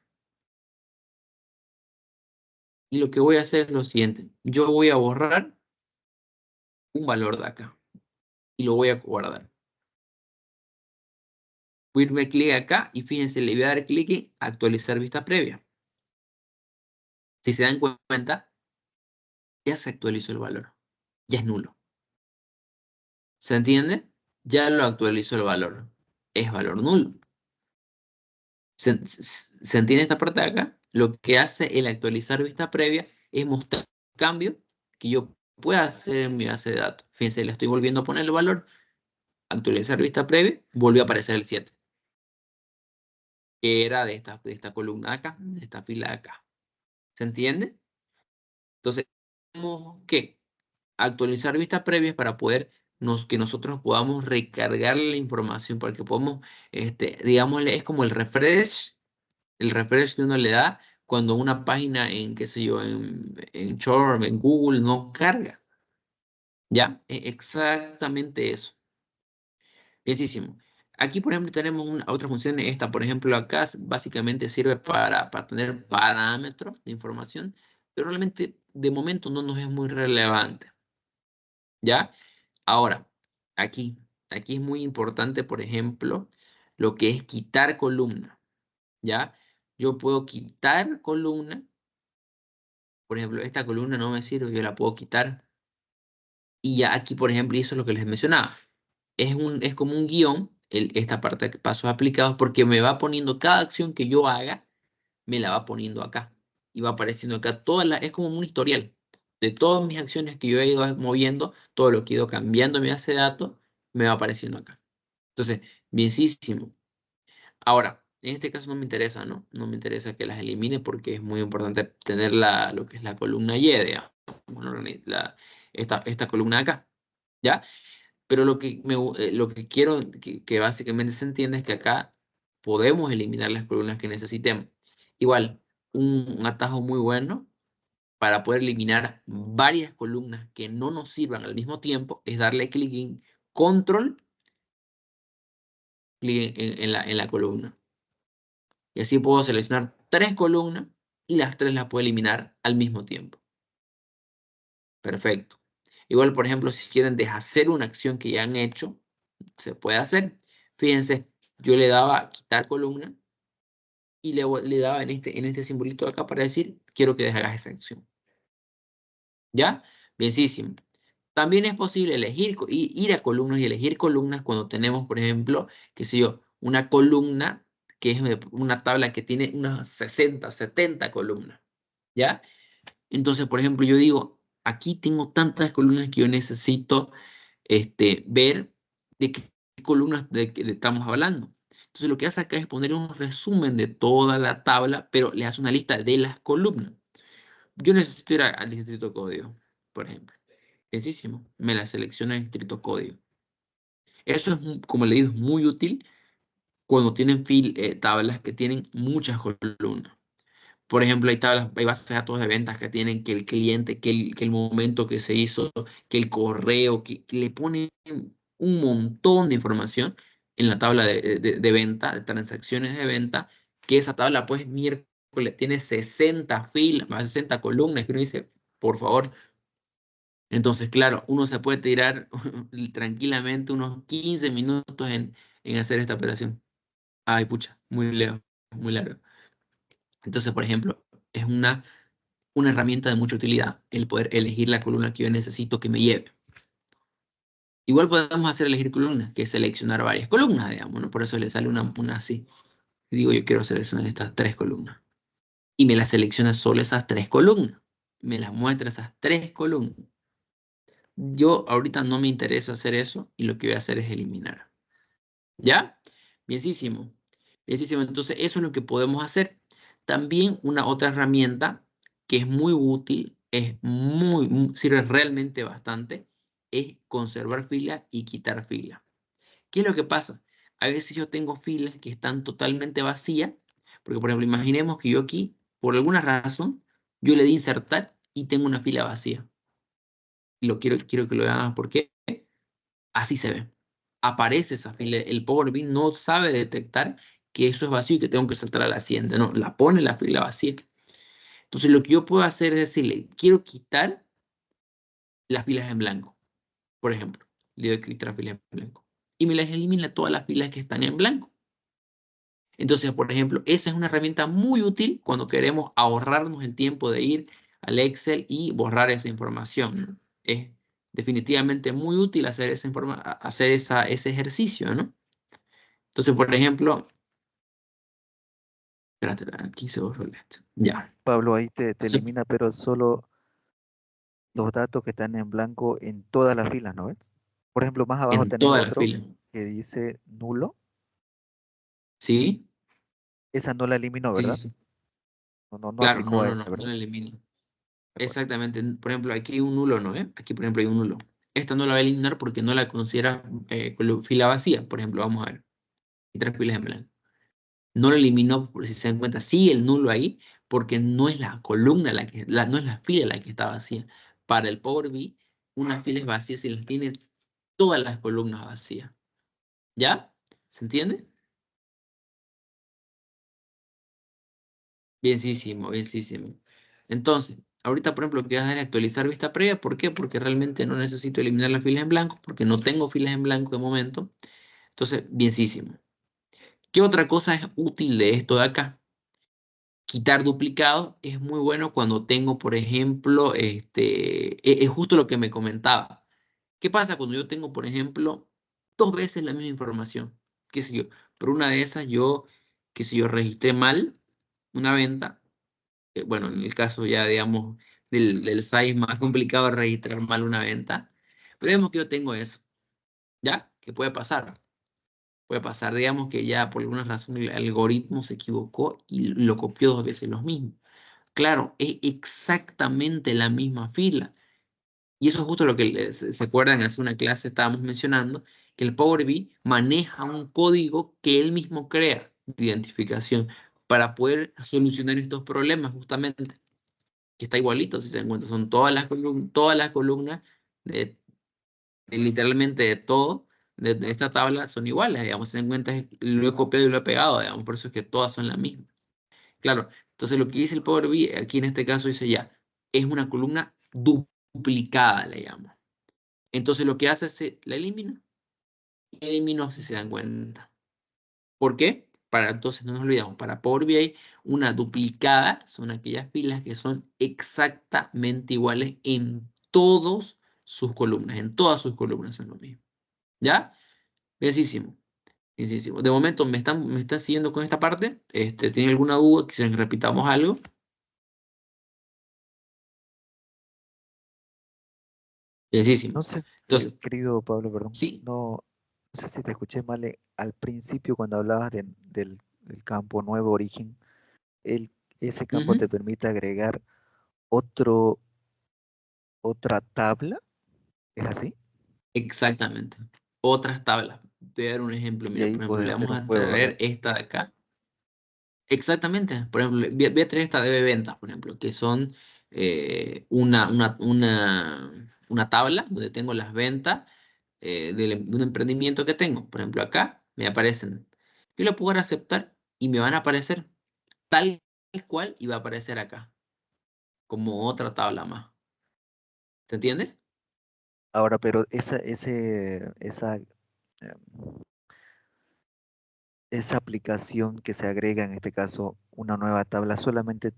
Speaker 1: y lo que voy a hacer es lo siguiente. Yo voy a borrar un valor de acá y lo voy a guardar. Voy a irme clic acá y fíjense, le voy a dar clic en actualizar vista previa. Si se dan cuenta, ya se actualizó el valor. Ya es nulo. ¿Se entiende? Ya lo actualizó el valor. Es valor nulo. ¿Se entiende esta parte de acá? Lo que hace el actualizar vista previa es mostrar un cambio que yo pueda hacer en mi base de datos. Fíjense, le estoy volviendo a poner el valor. Actualizar vista previa, volvió a aparecer el 7. que era de esta columna de acá, de esta fila de acá. ¿Se entiende? Entonces, tenemos que actualizar vistas previas para poder que nosotros podamos recargar la información, para que podamos, digámosle, es como el refresh que uno le da cuando una página en, qué sé yo, en Chrome, en Google, no carga. ¿Ya? Exactamente eso. Bienísimo. Aquí, por ejemplo, tenemos otra función. Esta, por ejemplo, acá básicamente sirve para tener parámetros de información, pero realmente de momento no nos es muy relevante. ¿Ya? Ahora, aquí es muy importante, por ejemplo, lo que es quitar columna. ¿Ya? Yo puedo quitar columna. Por ejemplo, esta columna no me sirve, yo la puedo quitar. Y ya aquí, por ejemplo, y eso es lo que les mencionaba. Es como un guión, esta parte de pasos aplicados, porque me va poniendo cada acción que yo haga, me la va poniendo acá. Y va apareciendo acá es como un historial de todas mis acciones que yo he ido moviendo, todo lo que he ido cambiando en mi base de datos, me va apareciendo acá. Entonces, bienísimo. Ahora, en este caso no me interesa, ¿no? No me interesa que las elimine porque es muy importante tener lo que es la columna Y, digamos, ¿no? Esta columna de acá, ¿ya? Pero lo que quiero que básicamente se entienda es que acá podemos eliminar las columnas que necesitemos. Igual, un atajo muy bueno para poder eliminar varias columnas que no nos sirvan al mismo tiempo es darle clic en control, clic en la columna. Y así puedo seleccionar 3 columnas y las 3 las puedo eliminar al mismo tiempo. Perfecto. Igual, por ejemplo, si quieren deshacer una acción que ya han hecho, se puede hacer. Fíjense, yo le daba quitar columna y le daba en este simbolito de acá para decir, quiero que hagas esa acción. ¿Ya? Bienísimo. También es posible ir a columnas y elegir columnas cuando tenemos, por ejemplo, qué sé yo, una columna que es una tabla que tiene unas 60, 70 columnas. ¿Ya? Entonces, por ejemplo, yo digo, aquí tengo tantas columnas que yo necesito ver de qué columnas estamos hablando. Entonces, lo que hace acá es poner un resumen de toda la tabla, pero le hace una lista de las columnas. Yo necesito ir al distrito código, por ejemplo. Sencillísimo. Me la selecciona el distrito código. Eso es, como le digo, es muy útil cuando tienen tablas que tienen muchas columnas. Por ejemplo, hay bases de datos de ventas que tienen que el cliente, que el momento que se hizo, que el correo, que le ponen un montón de información en la tabla de venta, de transacciones de venta, que esa tabla, pues, miércoles tiene 60 filas, más 60 columnas, que uno dice, por favor. Entonces, claro, uno se puede tirar tranquilamente unos 15 minutos en hacer esta operación. Ay, pucha, muy lejos, muy largo. Entonces, por ejemplo, es una herramienta de mucha utilidad el poder elegir la columna que yo necesito que me lleve. Igual podemos hacer elegir columnas, que es seleccionar varias columnas, digamos, ¿no? Por eso le sale una así. Y digo, yo quiero seleccionar estas 3 columnas. Y me las selecciona solo esas 3 columnas. Me las muestra esas 3 columnas. Yo ahorita no me interesa hacer eso y lo que voy a hacer es eliminar. ¿Ya? Bienísimo. Bienísimo. Entonces, eso es lo que podemos hacer. También una otra herramienta que es muy útil, sirve realmente bastante, es conservar filas y quitar filas. ¿Qué es lo que pasa? A veces yo tengo filas que están totalmente vacías, porque por ejemplo, imaginemos que yo aquí, por alguna razón, yo le di insertar y tengo una fila vacía. Y quiero que lo vean porque así se ve. Aparece esa fila. El Power BI no sabe detectar que eso es vacío y que tengo que saltar a la siguiente. No, la pone la fila vacía. Entonces lo que yo puedo hacer es decirle, quiero quitar las filas en blanco, por ejemplo. Le doy clic a las filas en blanco. Y me las elimina todas las filas que están en blanco. Entonces, por ejemplo, esa es una herramienta muy útil cuando queremos ahorrarnos el tiempo de ir al Excel y borrar esa información, ¿no? Es definitivamente muy útil hacer ese ejercicio, ¿no? Entonces, por ejemplo, espérate, aquí se borró esto. Ya.
Speaker 5: Pablo, ahí te
Speaker 1: Sí,
Speaker 5: elimina, pero solo los datos que están en blanco en todas las filas, ¿no ves? Por ejemplo, más abajo
Speaker 1: en
Speaker 5: tenés
Speaker 1: toda la
Speaker 5: otro
Speaker 1: fila.
Speaker 5: que dice nulo.
Speaker 1: ¿Sí?
Speaker 5: esa no la eliminó,
Speaker 1: Sí,
Speaker 5: ¿verdad?
Speaker 1: sí, sí.
Speaker 5: No
Speaker 1: Claro,
Speaker 5: aplicó a
Speaker 1: no
Speaker 5: esa, ¿verdad?
Speaker 1: la elimino.
Speaker 5: De acuerdo.
Speaker 1: Exactamente. Por ejemplo, aquí hay un nulo, ¿no? Aquí, por ejemplo, hay un nulo. Esta no la va a eliminar porque no la considera fila vacía. Por ejemplo, vamos a ver. Y 3 filas en blanco. No lo eliminó, por si se dan cuenta, sigue el nulo ahí, porque no es la columna no es la fila la que está vacía. Para el Power BI, una fila es vacía si las tiene todas las columnas vacías. ¿Ya? ¿Se entiende? Bienísimo, bienísimo. Entonces, ahorita, por ejemplo, que vas a dar a actualizar vista previa. ¿Por qué? Porque realmente no necesito eliminar las filas en blanco, porque no tengo filas en blanco de momento. Entonces, bienísimo. ¿Qué otra cosa es útil de esto de acá? Quitar duplicados es muy bueno cuando tengo, por ejemplo, es justo lo que me comentaba. ¿Qué pasa cuando yo tengo, por ejemplo, 2 veces la misma información? ¿Qué sé yo? Por una de esas qué sé yo, registré mal una venta. Bueno, en el caso ya, digamos, del size más complicado de registrar mal una venta. Pero digamos que yo tengo eso, ¿ya? ¿Qué puede pasar? Puede pasar, digamos, que ya por alguna razón el algoritmo se equivocó y lo copió 2 veces los mismos. Claro, es exactamente la misma fila. Y eso es justo lo que se acuerdan, hace una clase estábamos mencionando, que el Power BI maneja un código que él mismo crea de identificación para poder solucionar estos problemas justamente, que está igualito, si se dan cuenta, son todas las columnas literalmente de todo, de esta tabla son iguales, digamos, si se dan cuenta, lo he copiado y lo he pegado, digamos, por eso es que todas son la misma. Claro, entonces lo que dice el Power BI, aquí en este caso dice ya, es una columna duplicada, le llamo. Entonces lo que hace es la elimina y eliminó si se dan cuenta. ¿Por qué? Entonces no nos olvidamos, para Power BI, una duplicada son aquellas filas que son exactamente iguales en todas sus columnas son lo mismo. ¿Ya? Bienísimo. Bienísimo. De momento me están siguiendo con esta parte. ¿Tienen alguna duda? Quisieran que repitamos algo. Bienísimo.
Speaker 5: No sé,
Speaker 1: Entonces,
Speaker 5: querido Pablo, perdón,
Speaker 1: sí.
Speaker 5: no sé si te escuché mal al principio cuando hablabas del campo nuevo origen. El, ese campo
Speaker 1: Ujú.
Speaker 5: te permite agregar otro, otra tabla, ¿es así?
Speaker 1: Exactamente. Otras tablas. Te voy a dar un ejemplo.
Speaker 5: Y
Speaker 1: Mira,
Speaker 5: ahí
Speaker 1: por ejemplo,
Speaker 5: puedes
Speaker 1: le
Speaker 5: hacer
Speaker 1: vamos
Speaker 5: un
Speaker 1: a
Speaker 5: juego, ¿verdad?
Speaker 1: traer esta de acá. Exactamente. Por ejemplo, voy a traer esta de ventas, por ejemplo, que son una tabla donde tengo las ventas de un emprendimiento que tengo. Por ejemplo, acá me aparecen. Yo lo puedo aceptar y me van a aparecer tal cual y va a aparecer acá, como otra tabla más. ¿Se entiende?
Speaker 5: Ahora, pero esa aplicación que se agrega, en este caso, una nueva tabla, solamente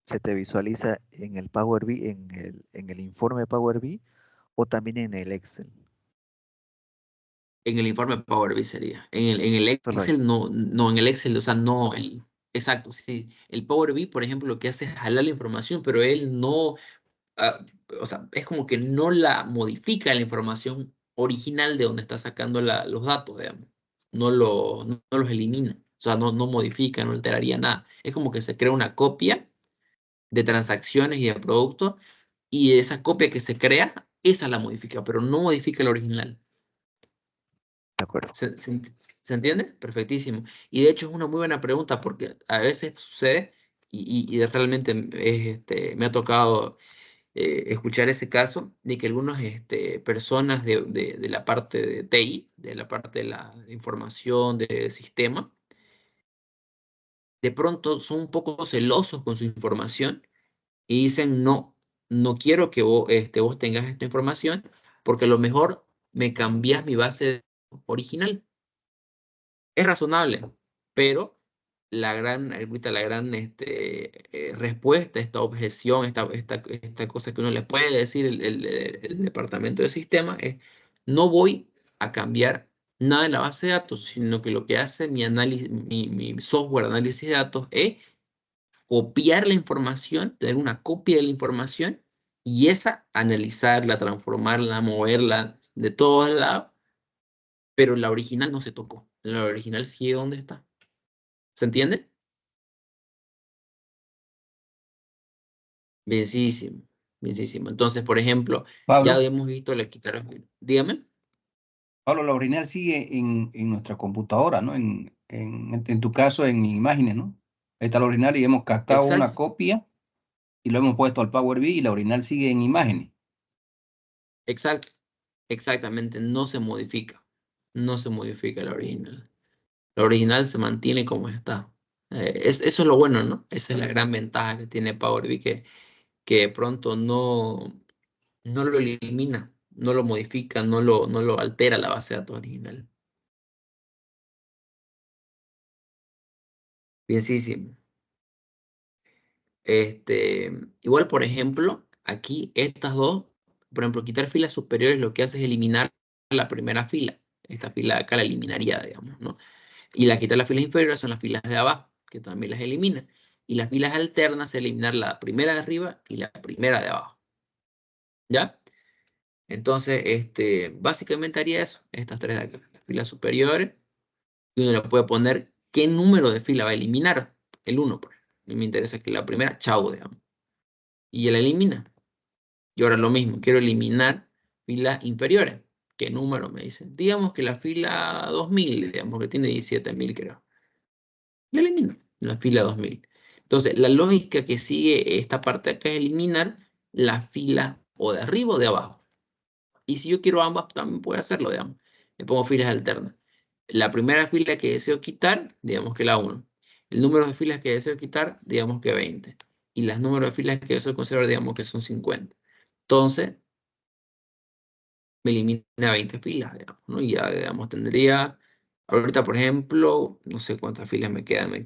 Speaker 5: se te visualiza en el Power BI, en el informe Power BI o también en el Excel.
Speaker 1: En el informe Power BI sería. En el
Speaker 5: Solo ahí.
Speaker 1: Excel no, en el Excel, o sea, no, exacto, sí. El Power BI, por ejemplo, lo que hace es jalar la información, pero él no, ah, o sea, es como que no la modifica la información original de donde está sacando los datos, digamos. No los elimina, o sea, no modifica, no alteraría nada. Es como que se crea una copia de transacciones y de productos, y esa copia que se crea, esa la modifica, pero no modifica el original.
Speaker 5: De acuerdo.
Speaker 1: ¿Se entiende? Perfectísimo. Y de hecho es una muy buena pregunta porque a veces sucede y realmente me ha tocado escuchar ese caso de que algunas personas de la parte de TI, de la parte de la información, del sistema, de pronto son un poco celosos con su información y dicen, no quiero que vos tengas esta información porque a lo mejor me cambias mi base original. Es razonable, pero la gran respuesta, esta objeción, esta cosa que uno le puede decir el departamento de sistema es, no voy a cambiar nada en la base de datos, sino que lo que hace mi software de análisis de datos es copiar la información, tener una copia de la información y esa analizarla, transformarla, moverla de todos lados, pero la original no se tocó. La original sigue donde está. ¿Se entiende? Bienísimo, bienísimo. Entonces, por ejemplo,
Speaker 2: Pablo,
Speaker 1: ya hemos visto la quitar. Dígame.
Speaker 2: Pablo, la original sigue en nuestra computadora, ¿no? En tu caso, en imágenes, ¿no? Ahí está la original y hemos captado una
Speaker 1: Exacto,
Speaker 2: copia y lo hemos puesto al Power BI y la original sigue en imágenes.
Speaker 1: exacto, exactamente. No se modifica. No se modifica la original. La original se mantiene como está. Eso es lo bueno, ¿no? Esa es la gran ventaja que tiene Power BI, que de pronto no lo elimina, no lo modifica, no lo altera la base de datos original. Bienísimo. Igual, por ejemplo, aquí estas dos, por ejemplo, quitar filas superiores lo que hace es eliminar la primera fila. Esta fila de acá la eliminaría, digamos, ¿no? Y quitar las filas inferiores son las filas de abajo, que también las elimina. Y las filas alternas, eliminar la primera de arriba y la primera de abajo. ¿Ya? Entonces, básicamente haría eso, estas tres de acá, las filas superiores, y uno le puede poner qué número de fila va a eliminar, el 1, por ejemplo. A mí me interesa que la primera, chau, digamos. Y él elimina. Y ahora lo mismo, quiero eliminar filas inferiores. ¿Qué número me dicen? Digamos que la fila 2000, digamos que tiene 17.000, creo. La elimino, la fila 2000. Entonces, la lógica que sigue esta parte de acá es eliminar las filas o de arriba o de abajo. Y si yo quiero ambas, también puedo hacerlo, digamos. Le pongo filas alternas. La primera fila que deseo quitar, digamos que la 1. El número de filas que deseo quitar, digamos que 20. Y los números de filas que deseo conservar, digamos que son 50. Entonces, me elimina 20 filas, digamos, ¿no? Y ya, digamos, tendría, ahorita, por ejemplo, no sé cuántas filas me quedan,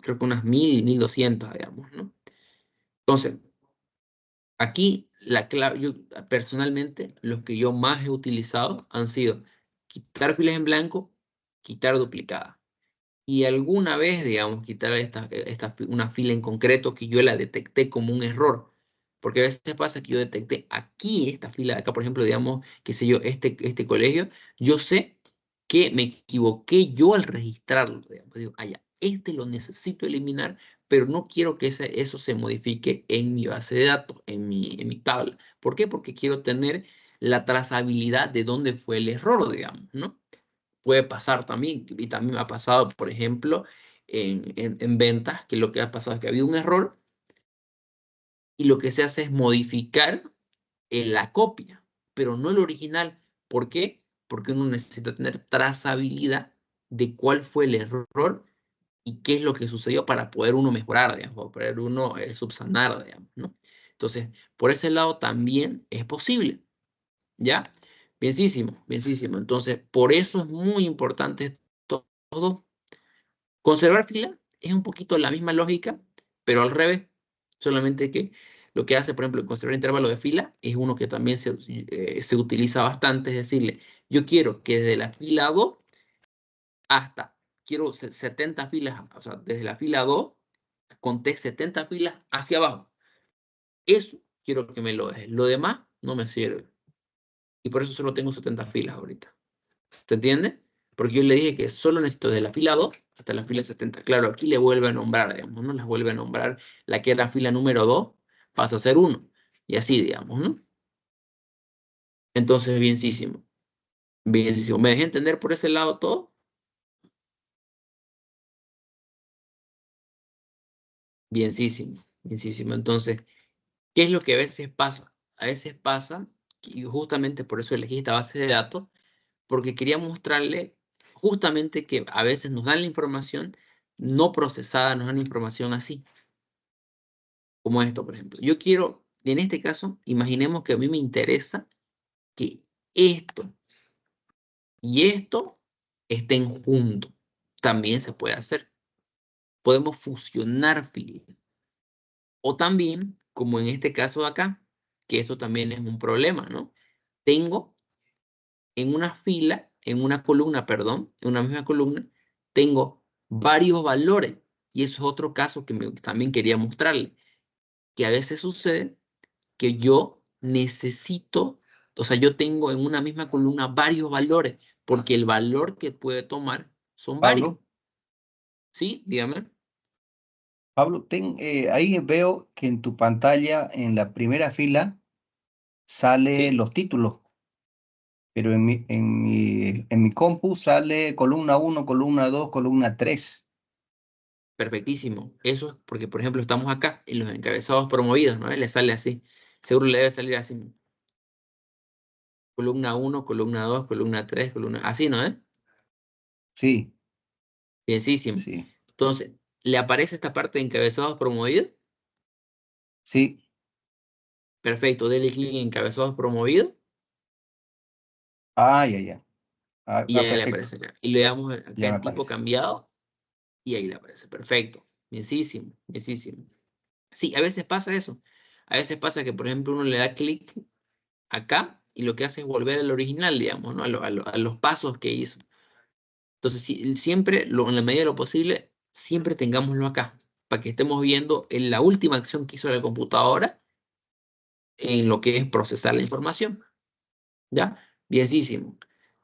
Speaker 1: creo que unas 1000, 1200, digamos, ¿no? Entonces, aquí la clave, yo personalmente, los que yo más he utilizado han sido quitar filas en blanco, quitar duplicadas. Y alguna vez, digamos, quitar una fila en concreto que yo la detecté como un error. Porque a veces pasa que yo detecté aquí, esta fila de acá, por ejemplo, digamos, qué sé yo, este colegio, yo sé que me equivoqué yo al registrarlo, digamos. Digo, ya, lo necesito eliminar, pero no quiero que eso se modifique en mi base de datos, en mi tabla. ¿Por qué? Porque quiero tener la trazabilidad de dónde fue el error, digamos, ¿no? Puede pasar también, y también me ha pasado, por ejemplo, en ventas, que lo que ha pasado es que ha habido un error y lo que se hace es modificar la copia, pero no el original. ¿Por qué? Porque uno necesita tener trazabilidad de cuál fue el error y qué es lo que sucedió para poder uno mejorar, digamos, para poder uno subsanar, digamos, ¿no? Entonces, por ese lado también es posible, ¿ya? Bienísimo, bienísimo. Entonces, por eso es muy importante todo. Conservar fila es un poquito la misma lógica, pero al revés. Solamente que lo que hace, por ejemplo, en conservar intervalo de fila es uno que también se utiliza bastante, es decirle, yo quiero que desde la fila 2 hasta, quiero 70 filas, o sea, desde la fila 2, conté 70 filas hacia abajo. Eso quiero que me lo deje. Lo demás no me sirve. Y por eso solo tengo 70 filas ahorita. ¿Se entiende? Porque yo le dije que solo necesito de la fila 2 hasta la fila 70. Claro, aquí le vuelve a nombrar, digamos, ¿no? Las vuelve a nombrar. La que era fila número 2 pasa a ser 1. Y así, digamos, ¿no? Entonces, bienísimo. Bienísimo. ¿Me dejé entender por ese lado todo? Bienísimo. Bienísimo. Entonces, ¿qué es lo que a veces pasa? A veces pasa, y justamente por eso elegí esta base de datos, porque quería mostrarle justamente que a veces nos dan la información no procesada, nos dan información así, como esto, por ejemplo. Yo quiero, en este caso, imaginemos que a mí me interesa que esto y esto estén juntos. También se puede hacer. Podemos fusionar filas. O también, como en este caso de acá, que esto también es un problema, ¿no? Tengo en una fila, en una columna, perdón, en una misma columna, tengo varios valores. Y eso es otro caso que también quería mostrarle, que a veces sucede que yo necesito, o sea, yo tengo en una misma columna varios valores, porque el valor que puede tomar son varios.
Speaker 2: Pablo,
Speaker 1: ¿Sí? Dígame.
Speaker 2: Pablo, ahí veo que en tu pantalla, en la primera fila, sale
Speaker 1: Sí.
Speaker 2: los títulos, pero en mi compu sale columna 1, columna 2, columna 3.
Speaker 1: Perfectísimo. Eso es porque, por ejemplo, estamos acá en los encabezados promovidos, ¿no? Le sale así. Seguro le debe salir así. Columna 1, columna 2, columna 3, columna... Así, ¿no?
Speaker 2: Sí,
Speaker 1: Bienísimo.
Speaker 2: sí,
Speaker 1: Entonces, ¿le aparece esta parte de encabezados promovidos?
Speaker 2: sí.
Speaker 1: Perfecto. Dele clic en encabezados promovidos
Speaker 2: Ah, ya, ya.
Speaker 1: y ya le
Speaker 2: Perfecto.
Speaker 1: aparece acá. Y le damos acá
Speaker 2: Ya me
Speaker 1: en tipo
Speaker 2: aparece.
Speaker 1: cambiado y ahí le aparece. Perfecto. Bienísimo. Bienísimo. Sí, a veces pasa eso. A veces pasa que, por ejemplo, uno le da clic acá y lo que hace es volver al original, digamos, ¿no? A los pasos que hizo. Entonces, siempre, en la medida de lo posible, siempre tengámoslo acá, para que estemos viendo en la última acción que hizo la computadora en lo que es procesar la información, ¿ya? Bienísimo,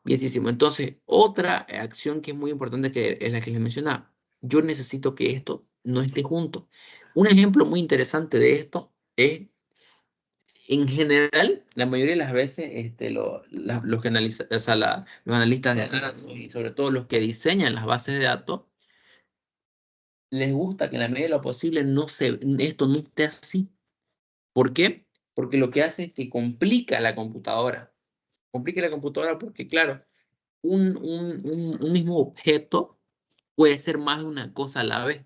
Speaker 1: bienísimo. Entonces, otra acción que es muy importante, que es la que les mencionaba, yo necesito que esto no esté junto. Un ejemplo muy interesante de esto es, en general, la mayoría de las veces, los que o sea, los analistas de datos y sobre todo los que diseñan las bases de datos, les gusta que en la medida de lo posible esto no esté así. ¿Por qué? Porque lo que hace es que complica la computadora. Complica la computadora porque, claro, un mismo objeto puede ser más de una cosa a la vez.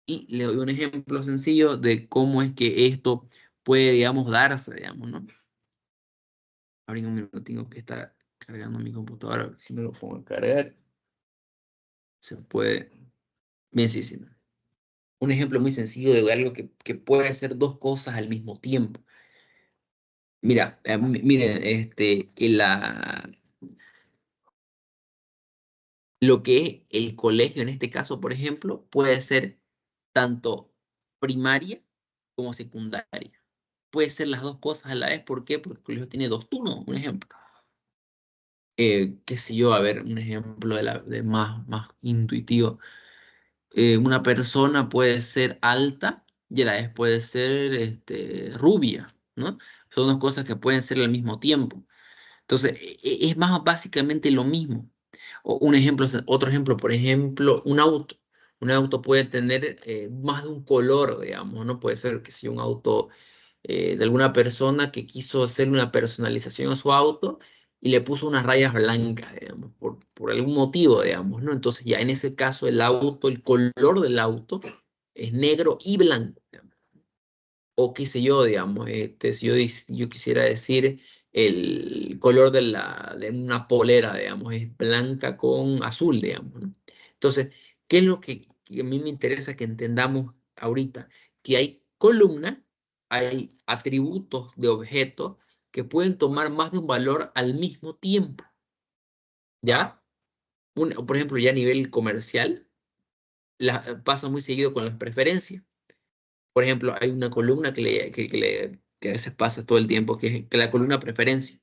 Speaker 1: Y le doy un ejemplo sencillo de cómo es que esto puede, digamos, darse, digamos, ¿no? Ahora en un minuto tengo que estar cargando mi computadora. Si me lo pongo a cargar, se puede. Bien, sí, sí. Un ejemplo muy sencillo de algo que puede hacer dos cosas al mismo tiempo. Mira, miren, lo que es el colegio en este caso, por ejemplo, puede ser tanto primaria como secundaria. Puede ser las dos cosas a la vez. ¿Por qué? Porque el colegio tiene dos turnos, un ejemplo. Qué sé yo, a ver, un ejemplo de más intuitivo. Una persona puede ser alta y a la vez puede ser rubia, ¿no? Son dos cosas que pueden ser al mismo tiempo. Entonces, es más básicamente lo mismo. Otro ejemplo, por ejemplo, un auto. Un auto puede tener más de un color, digamos, ¿no? Puede ser que sea un auto de alguna persona que quiso hacer una personalización a su auto y le puso unas rayas blancas, digamos, por algún motivo, digamos, ¿no? Entonces, ya en ese caso, el color del auto es negro y blanco, digamos. O qué sé yo, digamos, si yo quisiera decir el color de una polera, digamos, es blanca con azul, digamos, ¿no? Entonces, ¿qué es lo que a mí me interesa que entendamos ahorita? Que hay columnas, hay atributos de objetos que pueden tomar más de un valor al mismo tiempo, ¿ya? Por ejemplo, ya a nivel comercial, pasa muy seguido con las preferencias. Por ejemplo, hay una columna que a veces pasa todo el tiempo, que la columna preferencia,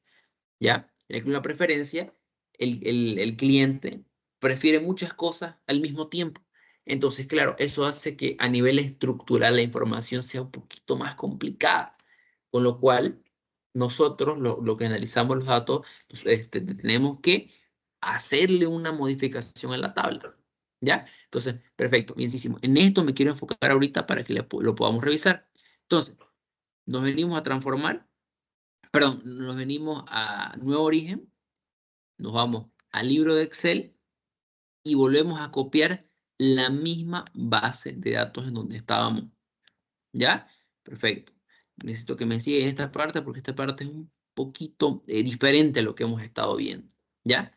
Speaker 1: ¿ya? En la columna preferencia, el cliente prefiere muchas cosas al mismo tiempo. Entonces, claro, eso hace que a nivel estructural la información sea un poquito más complicada, con lo cual nosotros, lo que analizamos los datos, tenemos que hacerle una modificación a la tabla, ¿ya? Entonces, perfecto, bienísimo. En esto me quiero enfocar ahorita para que lo podamos revisar. Entonces, nos venimos a transformar, perdón, nos venimos a nuevo origen, nos vamos al libro de Excel y volvemos a copiar la misma base de datos en donde estábamos, ¿ya? Perfecto. Necesito que me siga en esta parte porque esta parte es un poquito diferente a lo que hemos estado viendo, ¿ya?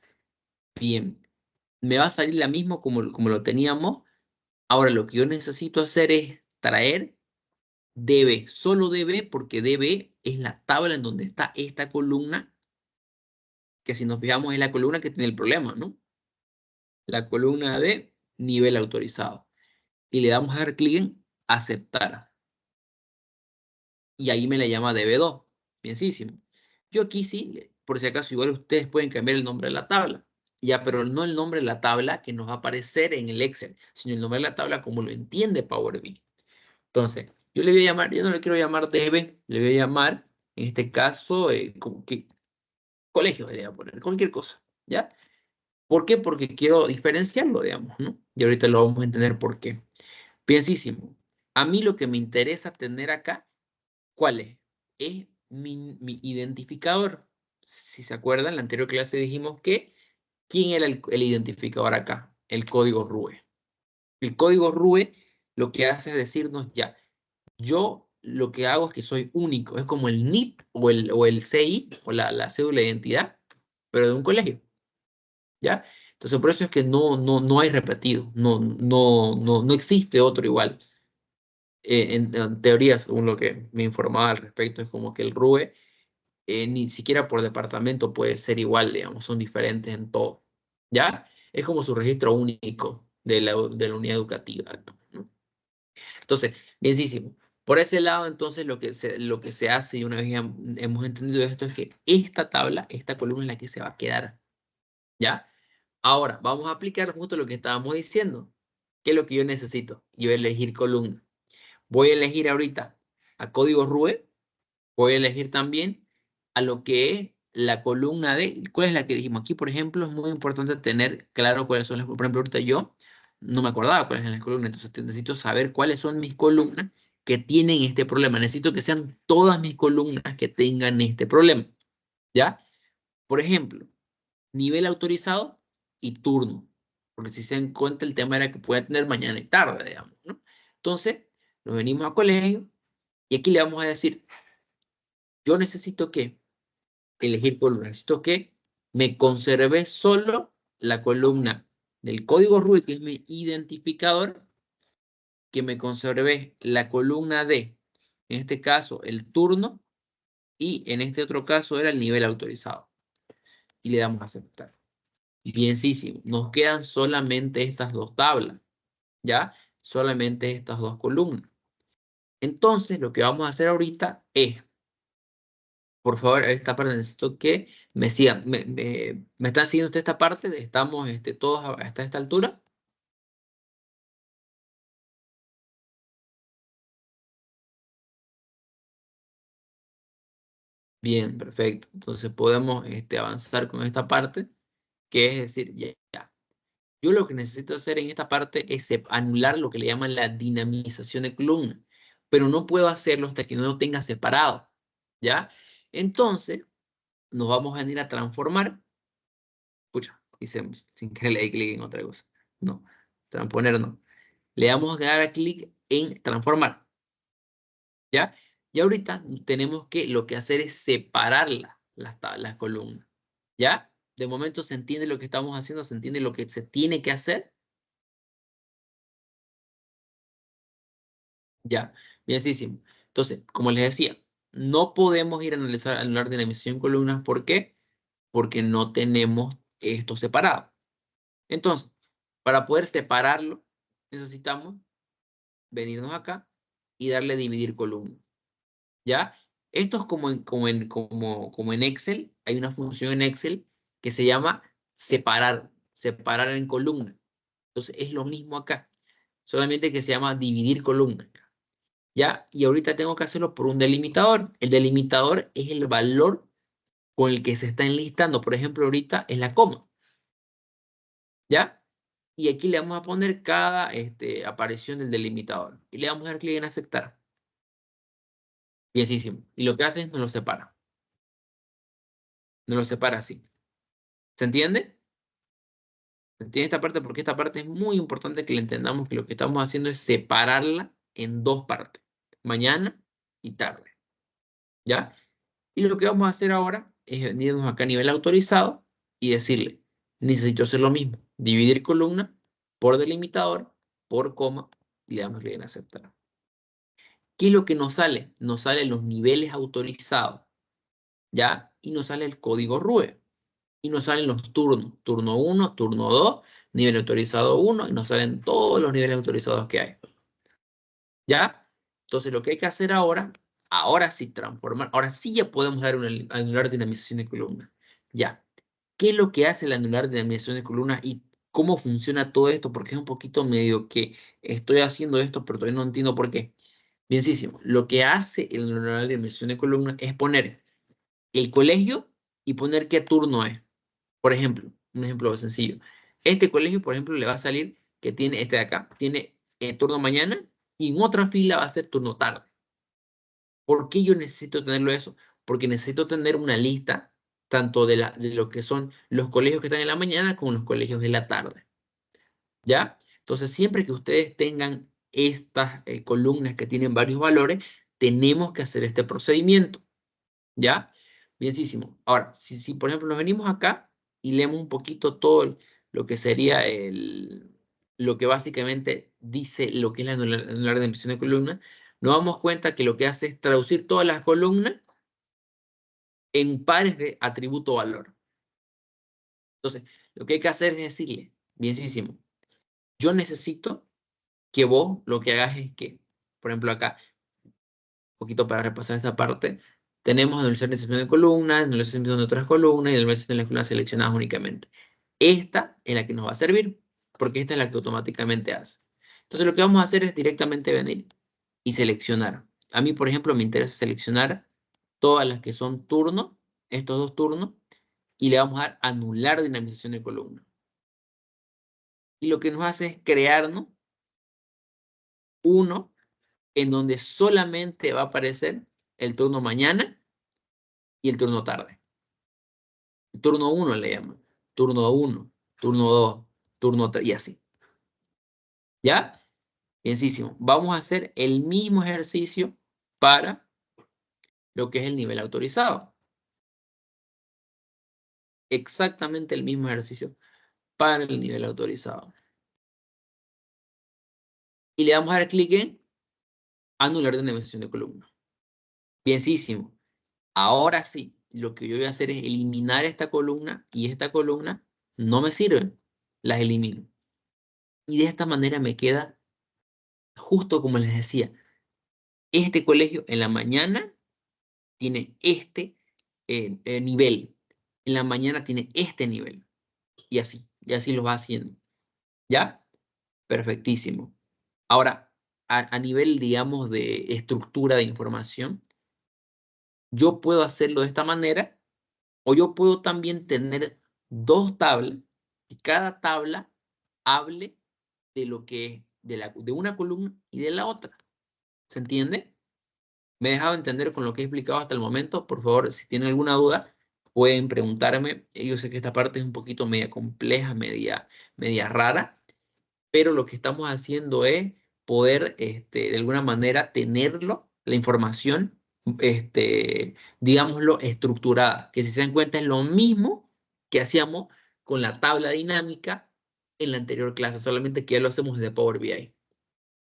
Speaker 1: Bien. Me va a salir la misma como lo teníamos. Ahora lo que yo necesito hacer es traer DB, solo DB, porque DB es la tabla en donde está esta columna, que si nos fijamos es la columna que tiene el problema, ¿no? La columna de nivel autorizado. Y le damos a dar clic en aceptar. Y ahí me la llama DB2. Bienísimo. Yo aquí sí, por si acaso, igual ustedes pueden cambiar el nombre de la tabla. Ya, pero no el nombre de la tabla que nos va a aparecer en el Excel, sino el nombre de la tabla como lo entiende Power BI. Entonces, yo le voy a llamar, yo no le quiero llamar DB, le voy a llamar, en este caso, como que colegio, le voy a poner, cualquier cosa, ¿ya? ¿Por qué? Porque quiero diferenciarlo, digamos, ¿no? Y ahorita lo vamos a entender por qué. Piensísimo. A mí lo que me interesa tener acá, ¿cuál es? Es mi identificador. Si se acuerdan, en la anterior clase dijimos que, ¿quién era el identificador acá? El código RUE. El código RUE lo que hace es decirnos ya, yo lo que hago es que soy único, es como el NIT o el CI o la cédula de identidad, pero de un colegio, ¿ya? Entonces por eso es que no hay repetido, no existe otro igual. En teoría, según lo que me informaba al respecto, es como que el RUE ni siquiera por departamento puede ser igual, digamos, son diferentes en todo, ¿ya? Es como su registro único de la unidad educativa, ¿no? Entonces, bienísimo. Por ese lado, entonces, lo que se hace, y una vez ya hemos entendido esto, es que esta tabla, esta columna es la que se va a quedar, ¿ya? Ahora, vamos a aplicar justo lo que estábamos diciendo. ¿Qué es lo que yo necesito? Yo voy a elegir columna. Voy a elegir ahorita a código RUE. Voy a elegir también a lo que es la columna de, ¿cuál es la que dijimos? Aquí, por ejemplo, es muy importante tener claro cuáles son las, por ejemplo, ahorita yo no me acordaba cuáles eran las columnas, entonces necesito saber cuáles son mis columnas que tienen este problema. Necesito que sean todas mis columnas que tengan este problema, ¿ya? Por ejemplo, nivel autorizado y turno, porque si se dan cuenta el tema era que puede tener mañana y tarde, digamos, ¿no? Entonces, nos venimos a colegio y aquí le vamos a decir, yo necesito que elegir columna. Necesito que me conserve solo la columna del código RUE, que es mi identificador, que me conserve la columna de, en este caso, el turno, y en este otro caso era el nivel autorizado. Y le damos a aceptar. Bienísimo. Nos quedan solamente estas dos tablas, ¿ya? Solamente estas dos columnas. Entonces, lo que vamos a hacer ahorita es, por favor, esta parte necesito que me sigan. ¿Me están siguiendo usted esta parte? ¿Estamos todos hasta esta altura? Bien, perfecto. Entonces podemos avanzar con esta parte, que es decir, ya. Yo lo que necesito hacer en esta parte es anular lo que le llaman la dinamización de columna, pero no puedo hacerlo hasta que no lo tenga separado, ¿ya? Entonces, nos vamos a venir a transformar. Escucha, hice sin querer le di clic en otra cosa. No, transponer no. Le vamos a dar clic en transformar, ¿ya? Y ahorita tenemos que lo que hacer es separar las columnas, ¿ya? De momento se entiende lo que estamos haciendo, se entiende lo que se tiene que hacer. Ya, bienísimo. Entonces, como les decía, no podemos ir a anular dinamización en columnas. ¿Por qué? Porque no tenemos esto separado. Entonces, para poder separarlo, necesitamos venirnos acá y darle dividir columna. ¿Ya? Esto es como en Excel. Hay una función en Excel que se llama separar en columna. Entonces, es lo mismo acá. Solamente que se llama dividir columna. ¿Ya? Y ahorita tengo que hacerlo por un delimitador. El delimitador es el valor con el que se está enlistando. Por ejemplo, ahorita es la coma. ¿Ya? Y aquí le vamos a poner cada aparición del delimitador. Y le vamos a dar clic en aceptar. Bienísimo. Y lo que hace es nos lo separa. Nos lo separa así. ¿Se entiende? ¿Se entiende esta parte? Porque esta parte es muy importante que le entendamos que lo que estamos haciendo es separarla en dos partes. Mañana y tarde. ¿Ya? Y lo que vamos a hacer ahora es venirnos acá a nivel autorizado y decirle, necesito hacer lo mismo. Dividir columna por delimitador, por coma, y le damos clic en aceptar. ¿Qué es lo que nos sale? Nos salen los niveles autorizados, ¿ya? Y nos sale el código RUE. Y nos salen los turnos. Turno 1, turno 2, nivel autorizado 1, y nos salen todos los niveles autorizados que hay. ¿Ya? Entonces lo que hay que hacer ahora sí transformar, ahora sí ya podemos dar anular dinamización de columna. Ya. ¿Qué es lo que hace el anular de denominación de columna y cómo funciona todo esto? Porque es un poquito medio que estoy haciendo esto, pero todavía no entiendo por qué. Bienísimo. Lo que hace el anular de denominación de columna es poner el colegio y poner qué turno es. Por ejemplo, un ejemplo sencillo. Este colegio, por ejemplo, le va a salir que tiene este de acá, tiene turno mañana y en otra fila va a ser turno tarde. ¿Por qué yo necesito tenerlo eso? Porque necesito tener una lista tanto de lo que son los colegios que están en la mañana como los colegios de la tarde. ¿Ya? Entonces, siempre que ustedes tengan estas columnas que tienen varios valores, tenemos que hacer este procedimiento. ¿Ya? Bienísimo. Ahora, si por ejemplo nos venimos acá y leemos un poquito todo lo que sería lo que básicamente dice lo que es la anular de emisión de columna, nos damos cuenta que lo que hace es traducir todas las columnas en pares de atributo valor. Entonces, lo que hay que hacer es decirle, bienísimo, yo necesito que vos lo que hagas es que, por ejemplo acá, un poquito para repasar esta parte, tenemos analizar la sección de columnas, analizar la de otras columnas y analizar de las columnas seleccionadas únicamente. Esta es la que nos va a servir, porque esta es la que automáticamente hace. Entonces lo que vamos a hacer es directamente venir y seleccionar. A mí, por ejemplo, me interesa seleccionar todas las que son turnos, estos dos turnos, y le vamos a dar anular dinamización de columna. Y lo que nos hace es crearnos uno en donde solamente va a aparecer el turno mañana y el turno tarde. El turno 1 le llaman. Turno 1, turno 2, turno 3 y así. ¿Ya? Bienísimo. Vamos a hacer el mismo ejercicio para lo que es el nivel autorizado. Exactamente el mismo ejercicio para el nivel autorizado. Y le vamos a dar clic en anular dinamización de columna. Bienísimo. Ahora sí, lo que yo voy a hacer es eliminar esta columna y esta columna no me sirven. Las elimino. Y de esta manera me queda justo como les decía. Este colegio en la mañana tiene este nivel. En la mañana tiene este nivel. Y así lo va haciendo. ¿Ya? Perfectísimo. Ahora, a nivel, digamos, de estructura de información, yo puedo hacerlo de esta manera, o yo puedo también tener dos tablas, y cada tabla hable de lo que es de una columna y de la otra. ¿Se entiende? ¿Me he dejado entender con lo que he explicado hasta el momento? Por favor, si tienen alguna duda, pueden preguntarme. Yo sé que esta parte es un poquito media compleja, media rara, pero lo que estamos haciendo es poder, de alguna manera, tenerlo, la información, digámoslo, estructurada, que si se dan cuenta es lo mismo que hacíamos con la tabla dinámica en la anterior clase, solamente que ya lo hacemos desde Power BI.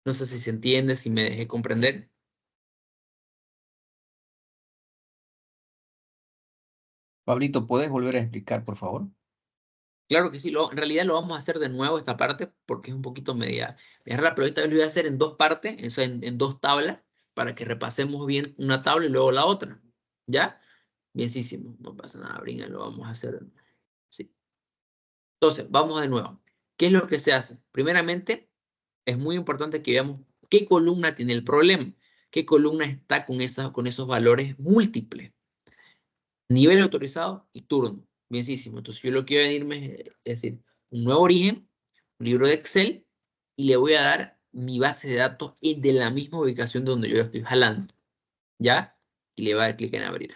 Speaker 1: No sé si se entiende, si me dejé comprender.
Speaker 2: Pablito, ¿puedes volver a explicar, por favor?
Speaker 1: Claro que sí, en realidad lo vamos a hacer de nuevo esta parte porque es un poquito media rara, pero esta vez lo voy a hacer en dos partes, en dos tablas, para que repasemos bien una tabla y luego la otra. ¿Ya? Bienísimo, no pasa nada, Brinca, lo vamos a hacer. Sí. Entonces, vamos de nuevo. ¿Qué es lo que se hace? Primeramente, es muy importante que veamos qué columna tiene el problema, qué columna está con esos valores múltiples. Nivel autorizado y turno. Bienísimo. Entonces yo lo que voy a venirme es decir, un nuevo origen, un libro de Excel, y le voy a dar mi base de datos de la misma ubicación donde yo lo estoy jalando. ¿Ya? Y le voy a dar clic en abrir.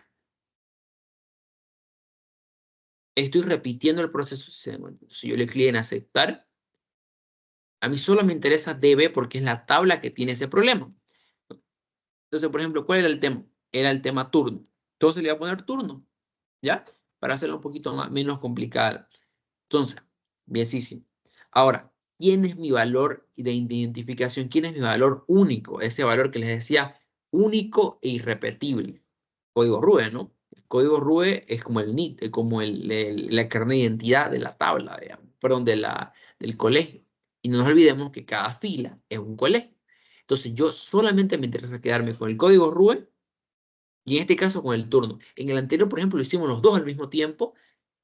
Speaker 1: Estoy repitiendo el proceso. Si yo le clic en aceptar, a mí solo me interesa DB porque es la tabla que tiene ese problema. Entonces, por ejemplo, ¿cuál era el tema? Era el tema turno. Entonces le voy a poner turno. ¿Ya? Para hacerlo un poquito menos complicada. Entonces, bienísimo. Ahora, ¿quién es mi valor de identificación? ¿Quién es mi valor único? Ese valor que les decía, único e irrepetible. Código RUE, ¿no? El código RUE es como el NIT, es como la carnet de identidad de la tabla, digamos, perdón, del colegio. Y no nos olvidemos que cada fila es un colegio. Entonces, yo solamente me interesa quedarme con el código RUE y en este caso con el turno. En el anterior, por ejemplo, lo hicimos los dos al mismo tiempo,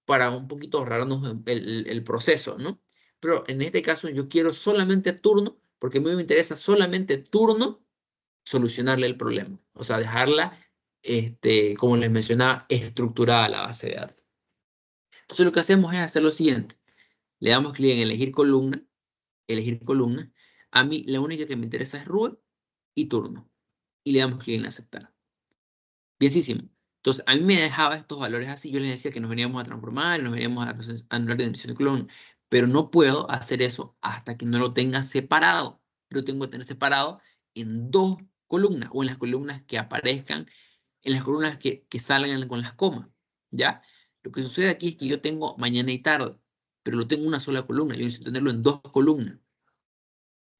Speaker 1: para un poquito ahorrarnos el proceso, ¿no? Pero en este caso yo quiero solamente turno, porque a mí me interesa solamente turno solucionarle el problema. O sea, dejarla, como les mencionaba, estructurada la base de datos. Entonces lo que hacemos es hacer lo siguiente. Le damos clic en elegir columna. A mí la única que me interesa es Rue y turno. Y le damos clic en aceptar. Bienísimo. Entonces, a mí me dejaba estos valores así. Yo les decía que nos veníamos a transformar, nos veníamos a anular de dimensión de columna. Pero no puedo hacer eso hasta que no lo tenga separado. Lo tengo que tener separado en dos columnas o en las columnas que aparezcan, en las columnas que salgan con las comas. ¿Ya? Lo que sucede aquí es que yo tengo mañana y tarde, pero lo tengo en una sola columna. Yo necesito tenerlo en dos columnas.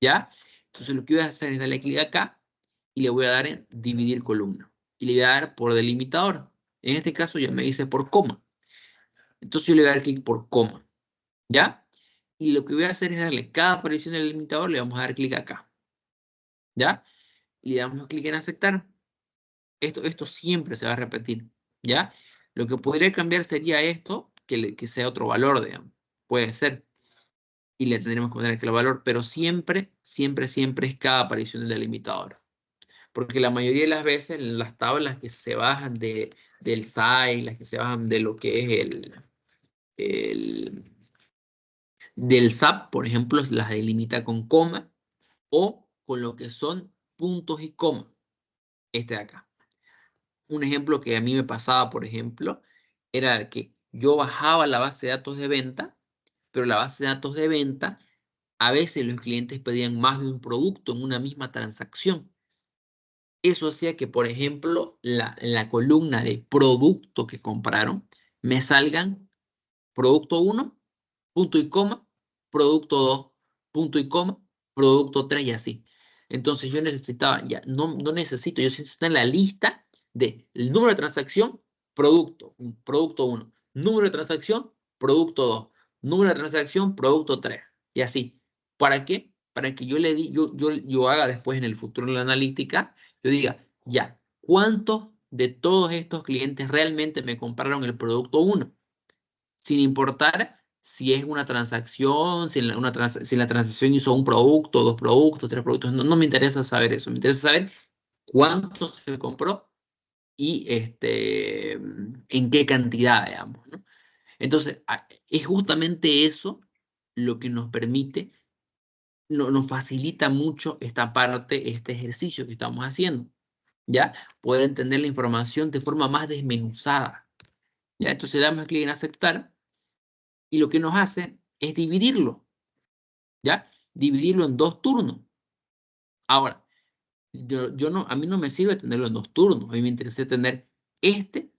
Speaker 1: ¿Ya? Entonces, lo que voy a hacer es darle clic acá y le voy a dar en dividir columna. Y le voy a dar por delimitador. En este caso ya me dice por coma. Entonces yo le voy a dar clic por coma. ¿Ya? Y lo que voy a hacer es darle cada aparición del delimitador, le vamos a dar clic acá. ¿Ya? Y le damos clic en aceptar. Esto siempre se va a repetir. ¿Ya? Lo que podría cambiar sería esto, que sea otro valor, digamos. Puede ser. Y le tendremos que poner aquel valor, pero siempre, siempre, siempre es cada aparición del delimitador. Porque la mayoría de las veces las tablas que se bajan del SAI, las que se bajan de lo que es del SAP, por ejemplo, las delimita con coma o con lo que son puntos y coma. Este de acá. Un ejemplo que a mí me pasaba, por ejemplo, era que yo bajaba la base de datos de venta, pero la base de datos de venta, a veces los clientes pedían más de un producto en una misma transacción. Eso hacía que, por ejemplo, en la columna de producto que compraron, me salgan producto 1, punto y coma, producto 2, punto y coma, producto 3 y así. Entonces yo necesitaba, ya no necesito, yo necesito en la lista del número de transacción, producto 1, número de transacción, producto 2, número de transacción, producto 3 y así. ¿Para qué? Para que yo haga después en el futuro en la analítica, yo diga, ya, ¿cuántos de todos estos clientes realmente me compraron el producto 1? Sin importar si es una transacción, si la transacción hizo un producto, dos productos, tres productos, no me interesa saber eso, me interesa saber cuánto se compró y en qué cantidad, digamos, ¿no? Entonces, es justamente eso lo que nos permite, nos facilita mucho esta parte, este ejercicio que estamos haciendo, ¿ya? Poder entender la información de forma más desmenuzada, ¿ya? Entonces le damos clic en aceptar y lo que nos hace es dividirlo, ¿ya? Dividirlo en dos turnos. Ahora, a mí no me sirve tenerlo en dos turnos, a mí me interesa tener este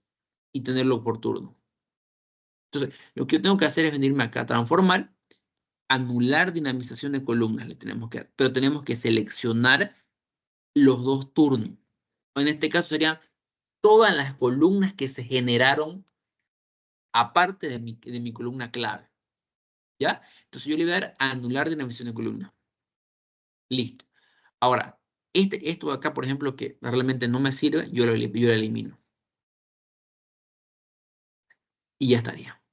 Speaker 1: y tenerlo por turno. Entonces, lo que yo tengo que hacer es venirme acá a transformar, anular dinamización de columnas, pero tenemos que seleccionar los dos turnos. En este caso serían todas las columnas que se generaron aparte de mi columna clave, ¿ya? Entonces yo le voy a dar a anular dinamización de columna. Listo. Ahora, esto de acá, por ejemplo, que realmente no me sirve, yo lo elimino. Y ya estaría.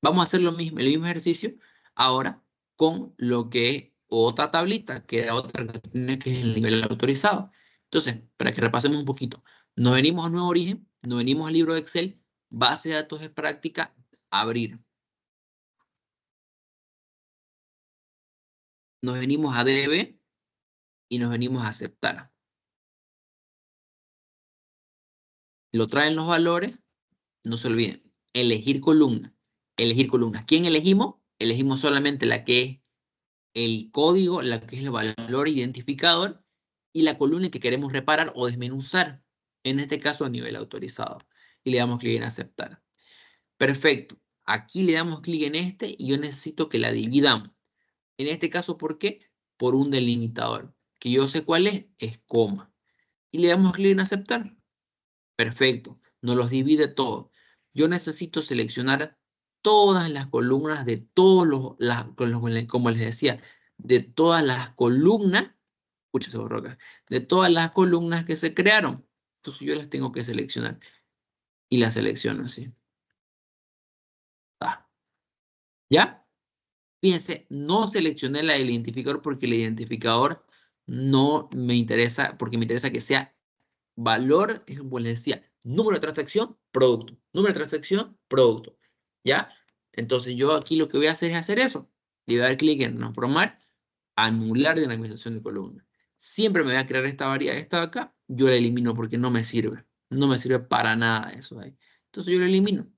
Speaker 1: Vamos a hacer el mismo ejercicio ahora con lo que es otra tablita, que era otra que es el nivel autorizado. Entonces, para que repasemos un poquito, nos venimos a nuevo origen, nos venimos al libro de Excel, base de datos de práctica, abrir. Nos venimos a DB y nos venimos a aceptar. Lo traen los valores, no se olviden, elegir columna. Elegir columnas. ¿Quién elegimos? Elegimos solamente la que es el código, la que es el valor identificador y la columna que queremos reparar o desmenuzar. En este caso a nivel autorizado. Y le damos clic en aceptar. Perfecto. Aquí le damos clic en este y yo necesito que la dividamos. En este caso, ¿por qué? Por un delimitador. Que yo sé cuál es coma. Y le damos clic en aceptar. Perfecto. Nos los divide todo. Yo necesito seleccionar todas las columnas de como les decía, de todas las columnas, escucha, se borró acá, de todas las columnas que se crearon. Entonces yo las tengo que seleccionar y las selecciono así. ¿Ya? Fíjense, no seleccioné la del identificador porque el identificador no me interesa, porque me interesa que sea valor, como les decía, número de transacción, producto. Número de transacción, producto. ¿Ya? Entonces yo aquí lo que voy a hacer es hacer eso. Le voy a dar clic en transformar, anular dinamización de columna. Siempre me voy a crear esta variable, esta de acá, yo la elimino porque no me sirve. No me sirve para nada eso de ahí. Entonces yo lo elimino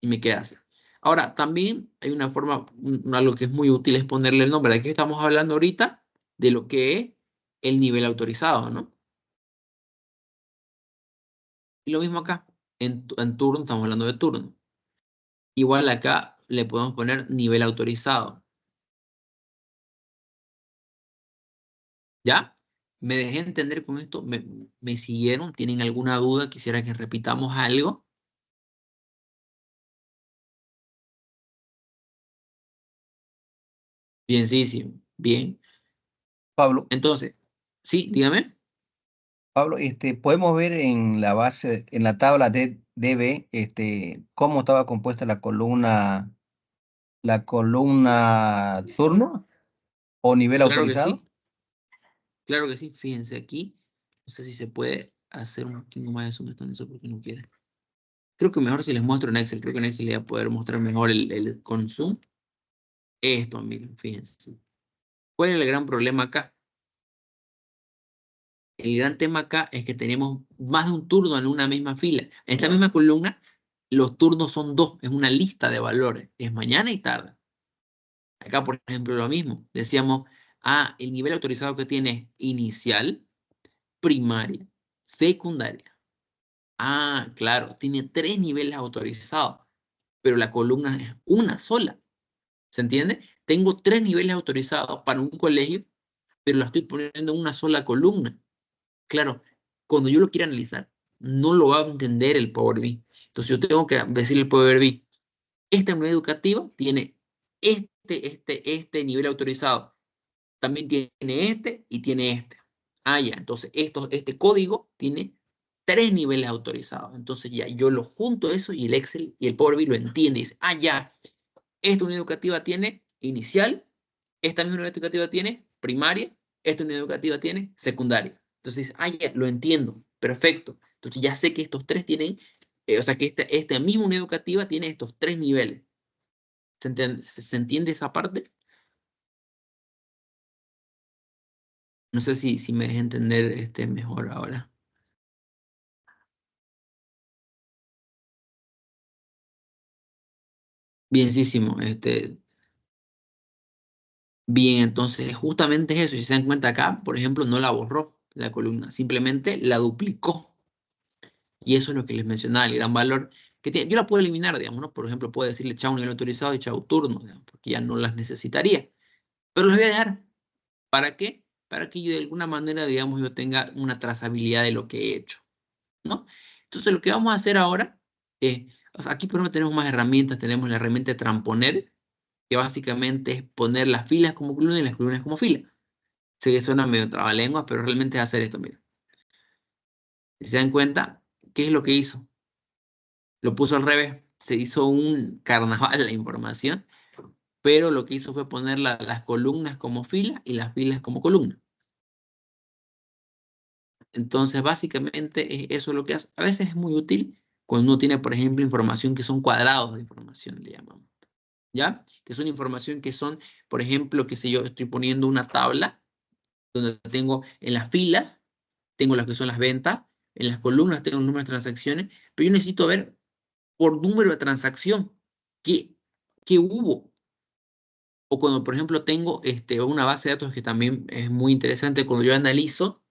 Speaker 1: y me queda así. Ahora, también hay una forma, algo que es muy útil es ponerle el nombre. ¿De qué estamos hablando ahorita? De lo que es el nivel autorizado, ¿no? Y lo mismo acá. En turno, estamos hablando de turno. Igual acá le podemos poner nivel autorizado. ¿Ya? ¿Me dejé entender con esto? ¿Me siguieron? ¿Tienen alguna duda? ¿Quisiera que repitamos algo? Bien, sí, sí. Bien.
Speaker 2: Pablo,
Speaker 1: Entonces, sí, dígame.
Speaker 2: Pablo, podemos ver en la base, en la tabla de DB, cómo estaba compuesta la columna turno o nivel
Speaker 1: Claro que
Speaker 2: autorizado.
Speaker 1: sí. Claro que sí. Fíjense aquí. No sé si se puede hacer un poquito más de zoom en eso porque no quiere. Creo que mejor si les muestro en Excel. Creo que en Excel les voy a poder mostrar mejor el con zoom. Esto, miren, fíjense. ¿Cuál es el gran problema acá? El gran tema acá es que tenemos más de un turno en una misma fila. En esta misma columna, los turnos son dos, es una lista de valores, es mañana y tarde. Acá, por ejemplo, lo mismo. Decíamos, el nivel autorizado que tiene es inicial, primaria, secundaria. Claro, tiene 3 niveles autorizados, pero la columna es una sola. ¿Se entiende? Tengo 3 niveles autorizados para un colegio, pero la estoy poniendo en una sola columna. Claro, cuando yo lo quiera analizar, no lo va a entender el Power BI. Entonces yo tengo que decirle al Power BI, esta unidad educativa tiene este nivel autorizado. También tiene este y tiene este. Ya, entonces este código tiene 3 niveles autorizados. Entonces ya yo lo junto eso y el Excel y el Power BI lo entiende y dice, ya, esta unidad educativa tiene inicial, esta misma unidad educativa tiene primaria, esta unidad educativa tiene secundaria. Entonces, ya, lo entiendo, perfecto. Entonces ya sé que estos tres tienen, o sea que esta misma unidad educativa tiene estos 3 niveles. ¿Se entiende esa parte? No sé si me deja entender mejor ahora. Bienísimo. Bien, entonces justamente es eso. Si se dan cuenta acá, por ejemplo, no la borró la columna, simplemente la duplicó. Y eso es lo que les mencionaba, el gran valor que tiene. Yo la puedo eliminar, digamos, ¿no? Por ejemplo, puedo decirle chao nivel autorizado y chao turno, digamos, porque ya no las necesitaría. Pero las voy a dejar. ¿Para qué? Para que yo de alguna manera, digamos, yo tenga una trazabilidad de lo que he hecho, ¿no? Entonces, lo que vamos a hacer ahora es, o sea, aquí por ejemplo tenemos más herramientas. Tenemos la herramienta de tramponer, que básicamente es poner las filas como columna y las columnas como fila. Sé que suena medio trabalenguas, pero realmente es hacer esto, miren. Si se dan cuenta, ¿qué es lo que hizo? Lo puso al revés. Se hizo un carnaval la información, pero lo que hizo fue poner las columnas como fila y las filas como columna. Entonces, básicamente, eso es lo que hace. A veces es muy útil cuando uno tiene, por ejemplo, información que son cuadrados de información, le llamamos. ¿Ya? Que son información que son, por ejemplo, que si yo estoy poniendo una tabla donde tengo en las filas, tengo las que son las ventas, en las columnas tengo el número de transacciones, pero yo necesito ver por número de transacción qué hubo. O cuando, por ejemplo, tengo una base de datos que también es muy interesante cuando yo analizo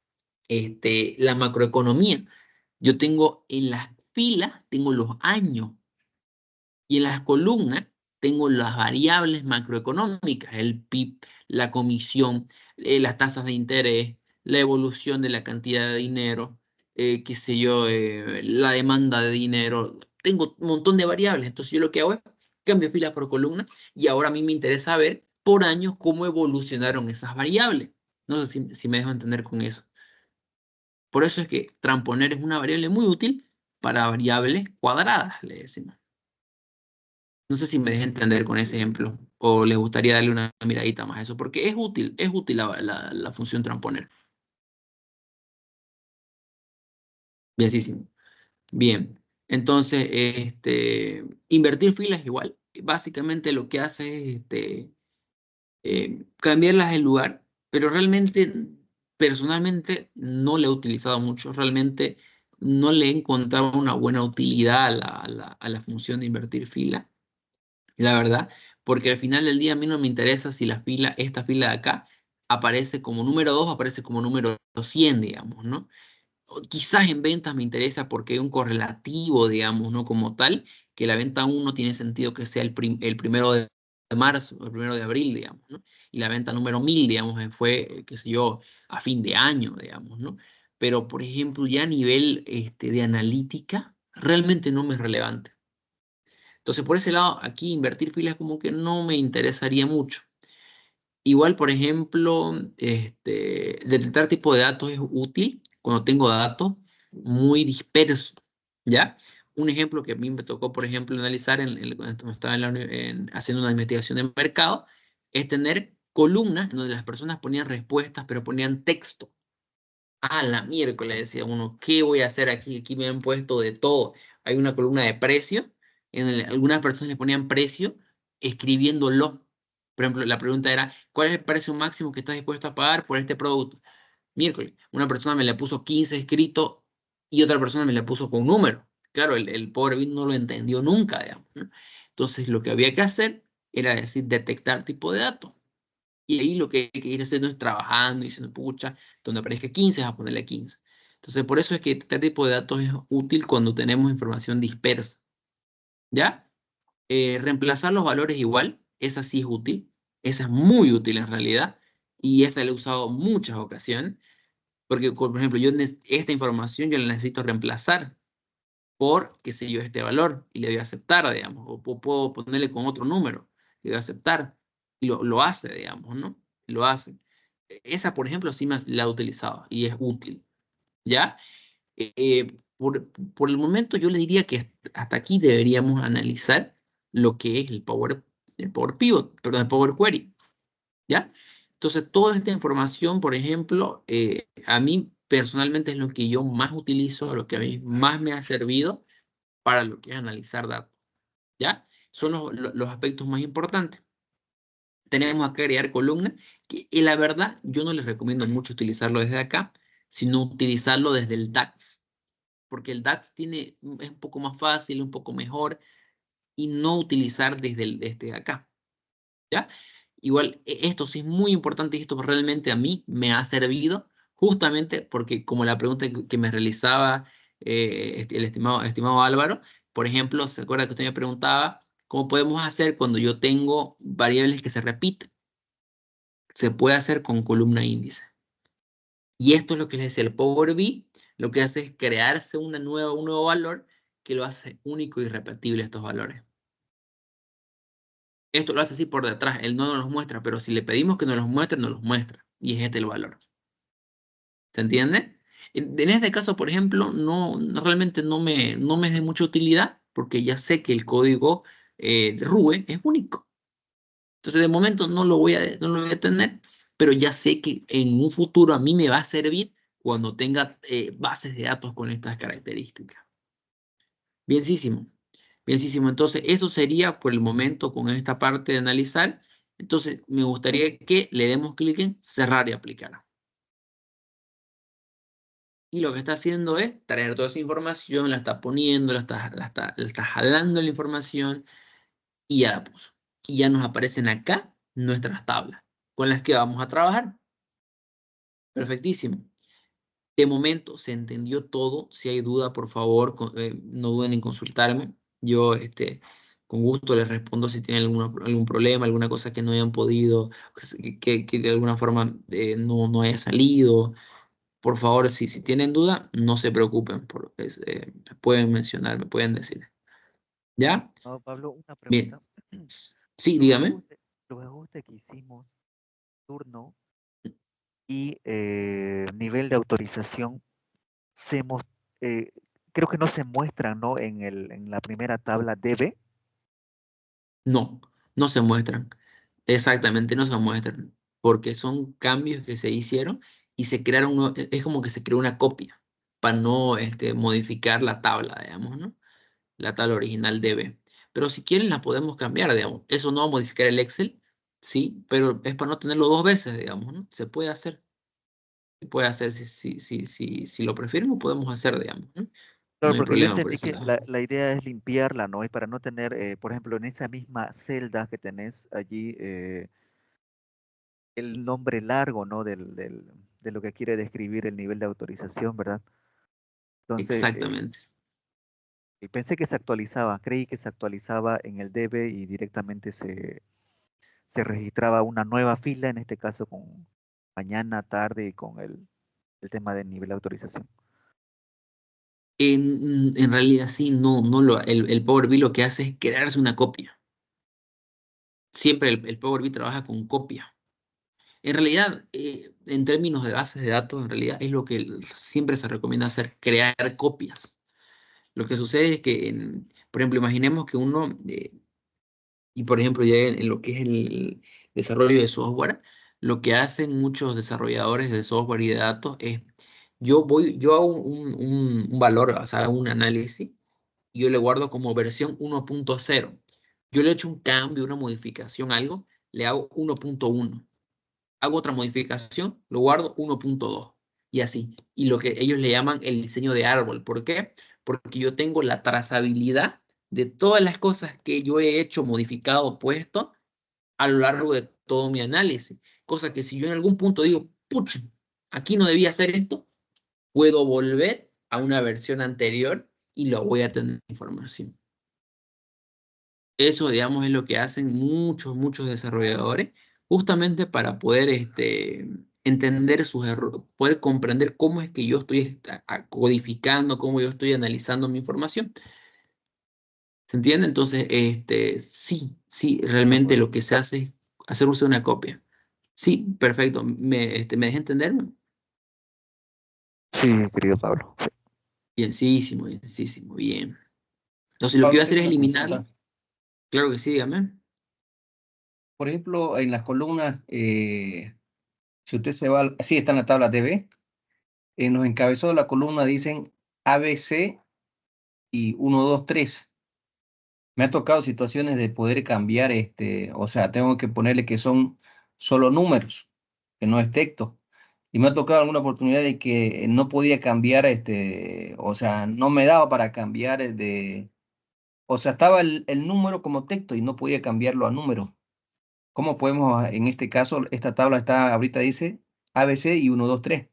Speaker 1: la macroeconomía. Yo tengo en las filas, tengo los años, y en las columnas tengo las variables macroeconómicas, el PIB, la comisión, las tasas de interés, la evolución de la cantidad de dinero, qué sé yo, la demanda de dinero. Tengo un montón de variables. Entonces yo lo que hago es cambio filas por columna y ahora a mí me interesa ver por años cómo evolucionaron esas variables. No sé si me dejo entender con eso. Por eso es que tramponer es una variable muy útil para variables cuadradas, le decimos. No sé si me deje entender con ese ejemplo o les gustaría darle una miradita más a eso, porque es útil la función transponer. Bienísimo. Bien. Entonces, invertir filas igual. Básicamente lo que hace es cambiarlas de lugar, pero realmente, personalmente, no le he utilizado mucho. Realmente no le he encontrado una buena utilidad a la función de invertir fila. La verdad, porque al final del día a mí no me interesa si esta fila de acá aparece como número 2 o aparece como número 100, digamos, ¿no? O quizás en ventas me interesa porque hay un correlativo, digamos, ¿no? Como tal, que la venta 1 tiene sentido que sea el primero de marzo, el primero de abril, digamos, ¿no? Y la venta número 1000, digamos, fue, qué sé yo, a fin de año, digamos, ¿no? Pero, por ejemplo, ya a nivel de analítica, realmente no me es relevante. Entonces, por ese lado, aquí invertir filas como que no me interesaría mucho. Igual, por ejemplo, detectar tipo de datos es útil cuando tengo datos muy dispersos, ¿ya? Un ejemplo que a mí me tocó, por ejemplo, analizar cuando estaba haciendo una investigación de mercado, es tener columnas en donde las personas ponían respuestas, pero ponían texto. A la miércoles decía uno, ¿qué voy a hacer aquí? Aquí me han puesto de todo. Hay una columna de precio, algunas personas le ponían precio escribiéndolo. Por ejemplo, la pregunta era, ¿cuál es el precio máximo que estás dispuesto a pagar por este producto? Miércoles, una persona me le puso 15 escrito y otra persona me le puso con un número. Claro, el pobre Bill no lo entendió nunca, digamos, ¿no? Entonces, lo que había que hacer era decir, detectar tipo de datos. Y ahí lo que hay que ir haciendo es trabajando y diciendo, pucha, donde aparezca 15, vas a ponerle 15. Entonces, por eso es que este tipo de datos es útil cuando tenemos información dispersa. ¿Ya? Reemplazar los valores igual, esa sí es útil. Esa es muy útil en realidad. Y esa la he usado muchas ocasiones. Porque, por ejemplo, esta información yo la necesito reemplazar por, qué sé yo, este valor. Y le voy a aceptar, digamos. O puedo ponerle con otro número. Le voy a aceptar. Y lo hace, digamos, ¿no? Lo hace. Esa, por ejemplo, sí la he utilizado y es útil, ¿ya? Por el momento yo le diría que hasta aquí deberíamos analizar lo que es el Power Pivot, perdón, el Power Query, ¿ya? Entonces, toda esta información, por ejemplo, a mí personalmente es lo que yo más utilizo, lo que a mí más me ha servido para lo que es analizar datos, ¿ya? Son los aspectos más importantes. Tenemos que agregar columnas, que la verdad yo no les recomiendo mucho utilizarlo desde acá, sino utilizarlo desde el DAX, porque el DAX es un poco más fácil, un poco mejor, y no utilizar desde acá, ¿ya? Igual, esto sí es muy importante y esto realmente a mí me ha servido, justamente porque como la pregunta que me realizaba el estimado Álvaro, por ejemplo, ¿se acuerda que usted me preguntaba cómo podemos hacer cuando yo tengo variables que se repiten? Se puede hacer con columna índice. Y esto es lo que les decía el Power BI, lo que hace es crearse un nuevo valor que lo hace único y repetible estos valores. Esto lo hace así por detrás, él no nos los muestra, pero si le pedimos que nos los muestre, nos los muestra. Y es este el valor. ¿Se entiende? En este caso, por ejemplo, realmente no me es de mucha utilidad porque ya sé que el código de RUE es único. Entonces, de momento no lo voy a tener, pero ya sé que en un futuro a mí me va a servir cuando tenga bases de datos con estas características. Bienísimo. Bienísimo. Entonces, eso sería por el momento con esta parte de analizar. Entonces, me gustaría que le demos clic en cerrar y aplicar. Y lo que está haciendo es traer toda esa información, la está poniendo, la está jalando la información y ya la puso. Y ya nos aparecen acá nuestras tablas con las que vamos a trabajar. Perfectísimo. De momento se entendió todo. Si hay duda, por favor, no duden en consultarme. Yo, con gusto les respondo si tienen algún problema, alguna cosa que no hayan podido, que de alguna forma no haya salido. Por favor, si tienen duda, no se preocupen. Me pueden mencionar, me pueden decir. ¿Ya?
Speaker 5: No, Pablo, una
Speaker 1: Bien.
Speaker 5: pregunta.
Speaker 1: Sí,
Speaker 5: Los
Speaker 1: dígame.
Speaker 5: ajustes, los ajustes que hicimos, turno y nivel de autorización, se mos- eh, creo que no se muestran, ¿no? En la primera tabla DB.
Speaker 1: No, no se muestran. Exactamente, no se muestran. Porque son cambios que se hicieron y se crearon, es como que se creó una copia para no modificar la tabla, digamos, ¿no? La tabla original debe. Pero si quieren la podemos cambiar, digamos. Eso no va a modificar el Excel, sí, pero es para no tenerlo dos veces, digamos, ¿no? Se puede hacer. Se puede hacer si lo prefieren, lo podemos hacer, digamos, ¿no? No
Speaker 5: Claro,
Speaker 1: hay
Speaker 5: porque yo
Speaker 1: problema por
Speaker 5: entendí
Speaker 1: ese
Speaker 5: que
Speaker 1: lado.
Speaker 5: la idea es limpiarla, ¿no? Y para no tener, por ejemplo, en esa misma celda que tenés allí, el nombre largo, ¿no? De lo que quiere describir el nivel de autorización, ¿verdad? Entonces,
Speaker 1: Exactamente.
Speaker 5: y pensé que se actualizaba, creí que se actualizaba en el DB y directamente se registraba una nueva fila, en este caso con mañana, tarde y con el tema del nivel de autorización.
Speaker 1: En realidad sí, el Power BI lo que hace es crearse una copia. Siempre el Power BI trabaja con copia. En realidad, en términos de bases de datos, en realidad es lo que siempre se recomienda hacer, crear copias. Lo que sucede es que, por ejemplo, imaginemos que uno, y por ejemplo, ya en lo que es el desarrollo de software, lo que hacen muchos desarrolladores de software y de datos es, yo hago un valor, o sea, hago un análisis, y yo le guardo como versión 1.0. Yo le echo un cambio, una modificación, algo, le hago 1.1. Hago otra modificación, lo guardo 1.2 y así. Y lo que ellos le llaman el diseño de árbol. ¿Por qué? Porque yo tengo la trazabilidad de todas las cosas que yo he hecho, modificado, puesto a lo largo de todo mi análisis. Cosa que si yo en algún punto digo, pucha, aquí no debía hacer esto, puedo volver a una versión anterior y lo voy a tener información. Eso, digamos, es lo que hacen muchos desarrolladores, justamente para poder entender sus errores, poder comprender cómo es que yo estoy codificando, cómo yo estoy analizando mi información. ¿Se entiende? Entonces, sí,
Speaker 5: De
Speaker 1: realmente
Speaker 5: acuerdo.
Speaker 1: lo que se hace es hacer uso de una copia. Sí, perfecto. ¿Me deja entenderme?
Speaker 5: Sí, querido Pablo. Sí.
Speaker 1: Bienísimo, bienísimo, bien. Entonces, lo que iba
Speaker 2: Pablo,
Speaker 1: a hacer
Speaker 2: tengo
Speaker 1: es
Speaker 2: una
Speaker 1: eliminarlo.
Speaker 2: consulta.
Speaker 1: Claro que sí, dígame.
Speaker 2: Por ejemplo, en las columnas, si usted se va, sí está en la tabla TV, en los encabezados de la columna dicen ABC y 1, 2, 3. Me ha tocado situaciones de poder cambiar, o sea, tengo que ponerle que son solo números, que no es texto. Y me ha tocado alguna oportunidad de que no podía cambiar, o sea, no me daba para cambiar o sea, estaba el número como texto y no podía cambiarlo a número. ¿Cómo podemos, en este caso, esta tabla está, ahorita dice ABC y 1, 2, 3?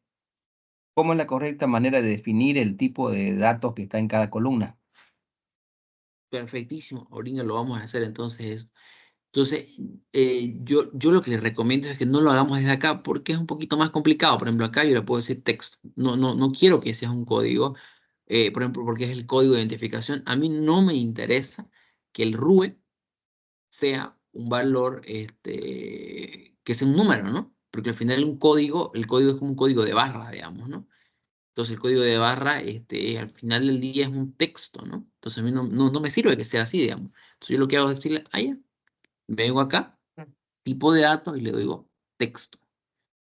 Speaker 2: ¿Cómo es la correcta manera de definir el tipo de datos que está en cada columna?
Speaker 1: Perfectísimo. Ahorita lo vamos a hacer entonces eso. Entonces, yo lo que les recomiendo es que no lo hagamos desde acá porque es un poquito más complicado. Por ejemplo, acá yo le puedo decir texto. No quiero que sea un código, por ejemplo, porque es el código de identificación. A mí no me interesa que el RUE sea un valor, que sea un número, ¿no? Porque al final el código es como un código de barra, digamos, ¿no? Entonces el código de barra, al final del día es un texto, ¿no? Entonces a mí no me sirve que sea así, digamos. Entonces yo lo que hago es decirle, ah, ya, vengo acá, tipo de datos y le digo texto.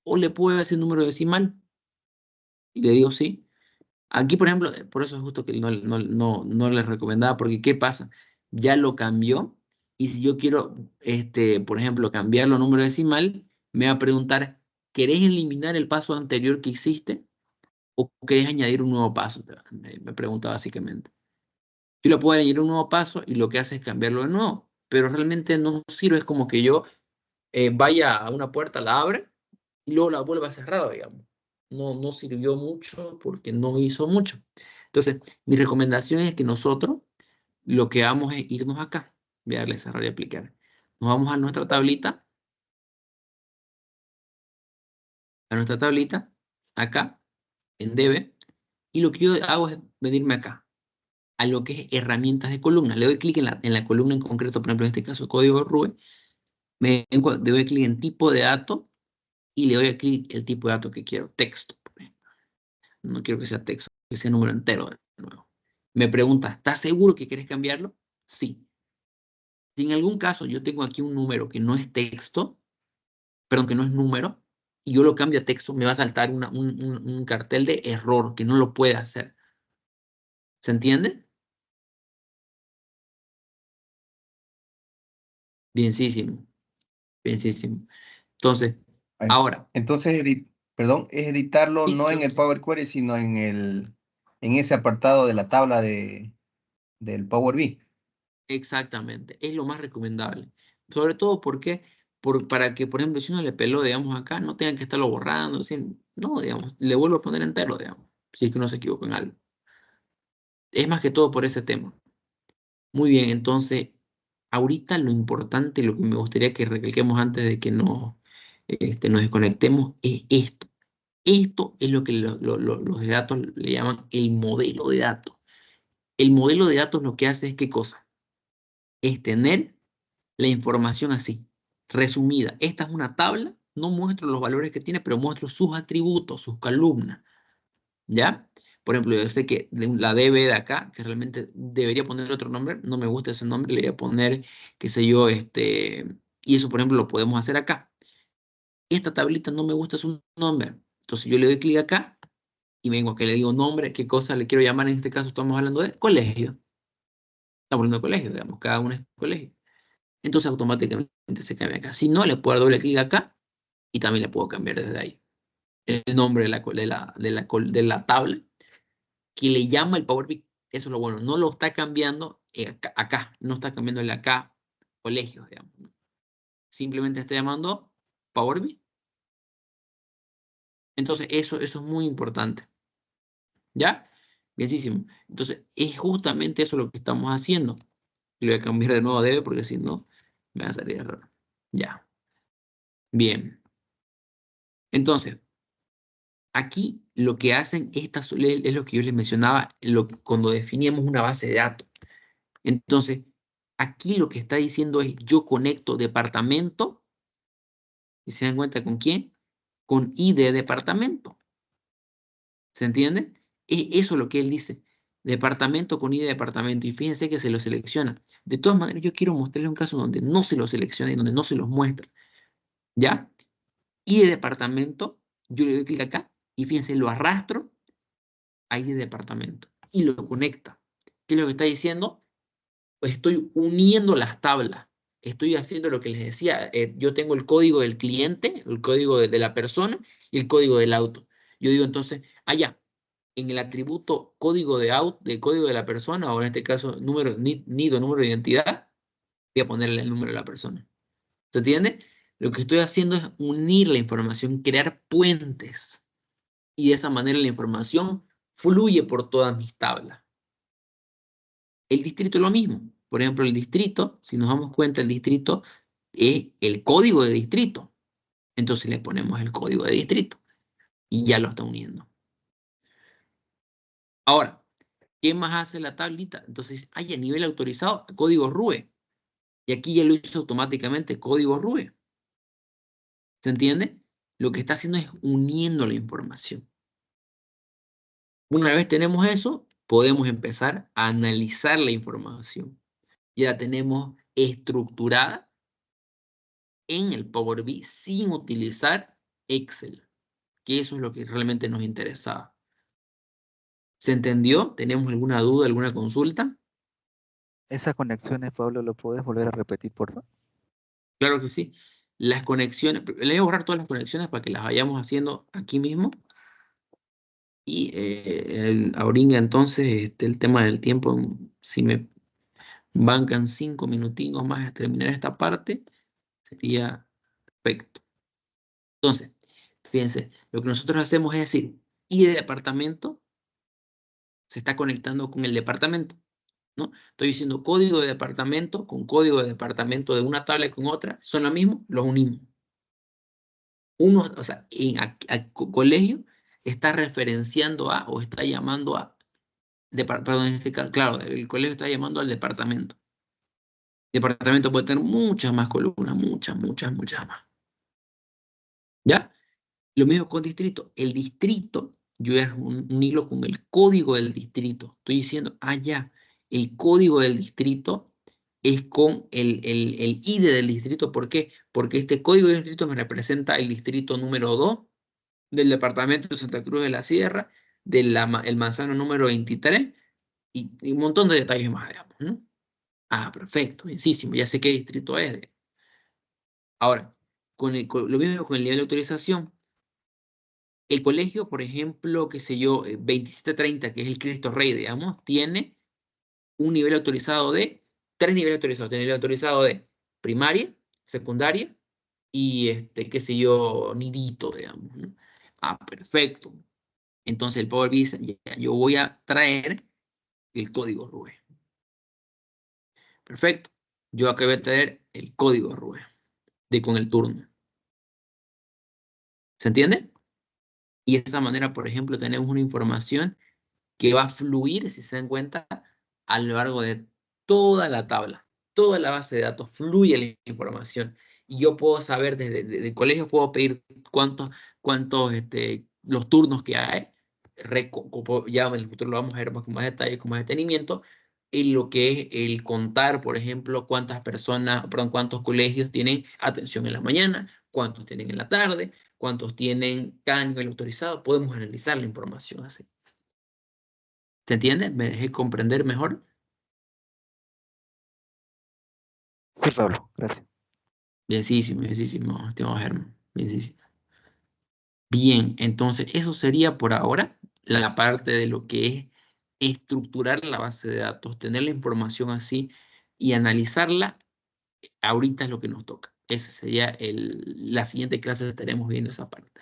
Speaker 1: O le puedo decir número decimal y le digo sí. Aquí, por ejemplo, por eso es justo que no les recomendaba, porque ¿qué pasa? Ya lo cambió y si yo quiero, por ejemplo, cambiarlo a número decimal, me va a preguntar, ¿querés eliminar el paso anterior que hiciste o querés añadir un nuevo paso? Me pregunta básicamente. Yo le puedo añadir un nuevo paso y lo que hace es cambiarlo de nuevo, pero realmente no sirve, es como que yo vaya a una puerta, la abre y luego la vuelva a cerrar, digamos. No sirvió mucho porque no hizo mucho. Entonces, mi recomendación es que nosotros lo que vamos es irnos acá, voy a darle cerrar y aplicar. Nos vamos a nuestra tablita, acá, en DB, y lo que yo hago es venirme acá, a lo que es herramientas de columna. Le doy clic en la columna en concreto, por ejemplo, en este caso, código RUE, le doy clic en tipo de dato y le doy clic el tipo de dato que quiero, texto, por ejemplo. No quiero que sea texto, que sea número entero de nuevo. Me pregunta, ¿estás seguro que quieres cambiarlo? Sí. Si en algún caso yo tengo aquí un número que no es texto, perdón, que no es número, y yo lo cambio a texto, me va a saltar un cartel de error que no lo puede hacer. ¿Se entiende? Bienísimo, bienísimo. Entonces,
Speaker 2: Ahí.
Speaker 1: ahora,
Speaker 2: Entonces, perdón, es editarlo
Speaker 1: sí,
Speaker 2: no en el Power Query, sino en ese apartado de la tabla del Power BI.
Speaker 1: exactamente, es lo más recomendable. Sobre todo porque, para que, por ejemplo, si uno le peló, digamos, acá, no tengan que estarlo borrando, así, no, digamos, le vuelvo a poner entero, digamos, si es que uno se equivoca en algo. Es más que todo por ese tema. Muy bien, entonces, ahorita lo importante, lo que me gustaría que recalquemos antes de que nos desconectemos, es esto. Esto es lo que los de datos le llaman el modelo de datos. El modelo de datos lo que hace es ¿qué cosa? Es tener la información así, resumida. Esta es una tabla, no muestro los valores que tiene, pero muestro sus atributos, sus columnas, ¿ya? Por ejemplo, yo sé que la DB de acá, que realmente debería poner otro nombre, no me gusta ese nombre, le voy a poner, qué sé yo, y eso, por ejemplo, lo podemos hacer acá. Esta tablita no me gusta su nombre, entonces yo le doy clic acá y vengo que le digo nombre, qué cosa le quiero llamar, en este caso estamos hablando de colegio. Estamos hablando de colegio, digamos, cada uno es colegio. Entonces automáticamente se cambia acá. Si no, le puedo dar doble clic acá y también le puedo cambiar desde ahí el nombre de la tabla que le llama el Power BI. Eso es lo bueno. No lo está cambiando acá. No está cambiando el acá colegios, digamos, ¿no? Simplemente está llamando Power BI. Entonces eso es muy importante. ¿Ya? Bienísimo. Entonces es justamente eso lo que estamos haciendo. Le voy a cambiar de nuevo a debe porque si no me va a salir error. Ya. Bien. Entonces, aquí lo que hacen estas es lo que yo les mencionaba cuando definíamos una base de datos. Entonces, aquí lo que está diciendo es yo conecto departamento, y se dan cuenta con quién, con ID de departamento. ¿Se entiende? Eso es lo que él dice. Departamento con ID de departamento. Y fíjense que se lo selecciona. De todas maneras, yo quiero mostrarles un caso donde no se lo selecciona y donde no se los muestra. ¿Ya? ID de departamento, yo le doy clic acá y fíjense, lo arrastro ahí de departamento y lo conecta. ¿Qué es lo que está diciendo? Pues estoy uniendo las tablas. Estoy haciendo lo que les decía. Yo tengo el código del cliente, el código de la persona y el código del auto. Yo digo entonces, allá, en el atributo código de auto, de código de la persona, o en este caso, NID o número de identidad, voy a ponerle el número de la persona. ¿Se entiende? Lo que estoy haciendo es unir la información, crear puentes. Y de esa manera la información fluye por todas mis tablas. El distrito es lo mismo. Por ejemplo, el distrito, si nos damos cuenta, el distrito es el código de distrito. Entonces le ponemos el código de distrito y ya lo está uniendo. Ahora, ¿qué más hace la tablita? Entonces, a nivel autorizado, código RUE. Y aquí ya lo hizo automáticamente código RUE. ¿Se entiende? Lo que está haciendo es uniendo la información. Una vez tenemos eso, podemos empezar a analizar la información. Ya la tenemos estructurada en el Power BI sin utilizar Excel, que eso es lo que realmente nos interesaba. ¿Se entendió? ¿Tenemos alguna duda, alguna consulta?
Speaker 5: Esas conexiones, Pablo, ¿lo puedes volver a repetir, por favor?
Speaker 1: Claro que sí. Las conexiones, les voy a borrar todas las conexiones para que las vayamos haciendo aquí mismo. Y ahorita entonces, el tema del tiempo, si me bancan 5 minuticos más a terminar esta parte, sería perfecto. Entonces, fíjense, lo que nosotros hacemos es decir, y de departamento se está conectando con el departamento, ¿no? Estoy diciendo código de departamento con código de departamento de una tabla con otra, son lo mismo, los unimos. Uno, o sea, colegio está referenciando a o está llamando a, perdón, en este caso, claro, el colegio está llamando al departamento. Departamento puede tener muchas más columnas, muchas más. ¿Ya? Lo mismo con distrito. El distrito, yo es un hilo con el código del distrito. Estoy diciendo, ya, el código del distrito es con el ID del distrito. ¿Por qué? Porque este código de distrito me representa el distrito número 2 del departamento de Santa Cruz de la Sierra, el manzano número 23 y un montón de detalles más, digamos, ¿no? Ah, perfecto, bienísimo, ya sé qué distrito es. Ahora, lo mismo con el nivel de autorización. El colegio, por ejemplo, qué sé yo, 2730, que es el Cristo Rey, digamos, tiene un nivel autorizado de, 3 niveles autorizados. Tiene nivel autorizado de primaria, secundaria y, qué sé yo, nidito, digamos, ¿no? Ah, perfecto. Entonces el Power BI dice, ya, yo voy a traer el código RUE. Perfecto. Yo acá voy a traer el código RUE con el turno. ¿Se entiende? Y de esa manera, por ejemplo, tenemos una información que va a fluir, si se dan cuenta, a lo largo de toda la tabla. Toda la base de datos fluye la información. Y yo puedo saber desde el colegio, puedo pedir cuántos los turnos que hay. Ya en el futuro lo vamos a ver con más detalle, con más detenimiento. En lo que es el contar, por ejemplo, cuántas personas, perdón, cuántos colegios tienen atención en la mañana, cuántos tienen en la tarde, cuántos tienen cada nivel autorizado. Podemos analizar la información así. ¿Se entiende? ¿Me dejé comprender mejor?
Speaker 5: Sí, Pablo, gracias.
Speaker 1: Bienísimo, bienísimo, estimado Germán. Bienísimo. Bien, entonces eso sería por ahora la parte de lo que es estructurar la base de datos, tener la información así y analizarla. Ahorita es lo que nos toca. Esa sería la siguiente clase, estaremos viendo esa parte.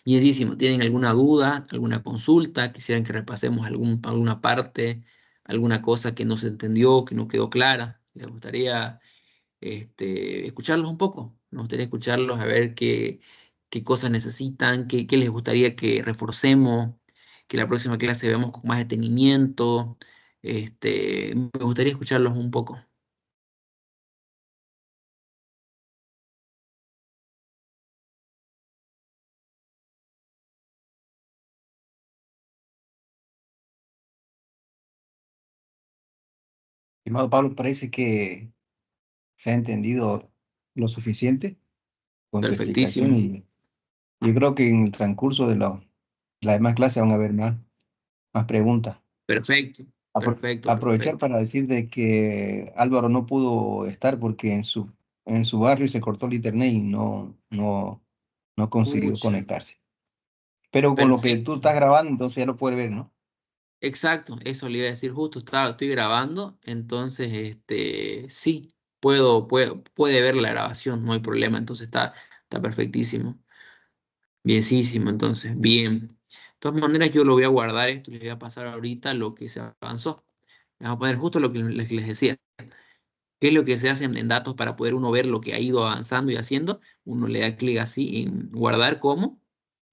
Speaker 1: Bienísimo. ¿Tienen alguna duda, alguna consulta? ¿Quisieran que repasemos alguna parte, alguna cosa que no se entendió, que no quedó clara? ¿Les gustaría escucharlos un poco? Me gustaría escucharlos a ver qué cosas necesitan, qué les gustaría que reforcemos, que la próxima clase veamos con más detenimiento. Me gustaría escucharlos un poco.
Speaker 2: Estimado Pablo, parece que se ha entendido lo suficiente con tu explicación
Speaker 1: Perfectísimo.
Speaker 2: y yo creo que en el transcurso de las demás clases van a haber más preguntas.
Speaker 1: Perfecto, perfecto,
Speaker 2: Aprovechar
Speaker 1: perfecto.
Speaker 2: para decir de que Álvaro no pudo estar porque en su barrio se cortó el internet y no consiguió
Speaker 1: Pucha,
Speaker 2: conectarse. Pero con lo que tú
Speaker 1: perfecto.
Speaker 2: estás grabando, entonces ya lo puedes ver, ¿no?
Speaker 1: Exacto, eso le iba a decir justo, estoy grabando, entonces sí, puede ver la grabación, no hay problema, entonces está perfectísimo. Bienísimo, entonces, bien. De todas maneras, yo lo voy a guardar esto y les voy a pasar ahorita lo que se avanzó. Les voy a poner justo lo que les decía. ¿Qué es lo que se hace en datos para poder uno ver lo que ha ido avanzando y haciendo? Uno le da clic así en guardar como,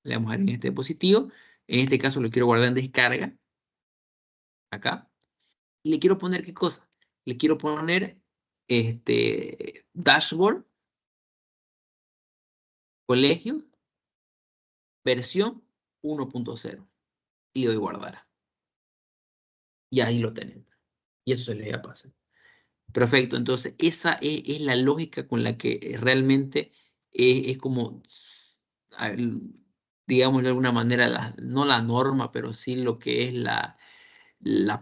Speaker 1: le damos a dar en este dispositivo. En este caso lo quiero guardar en descarga, acá. Y le quiero poner ¿qué cosa? Le quiero poner dashboard, colegio, versión 1.0. Y le doy guardar. Y ahí lo tenemos. Y eso se le va a pasar. Perfecto, entonces esa es la lógica con la que realmente es como, a- digamos de alguna manera, no la norma, pero sí lo que es la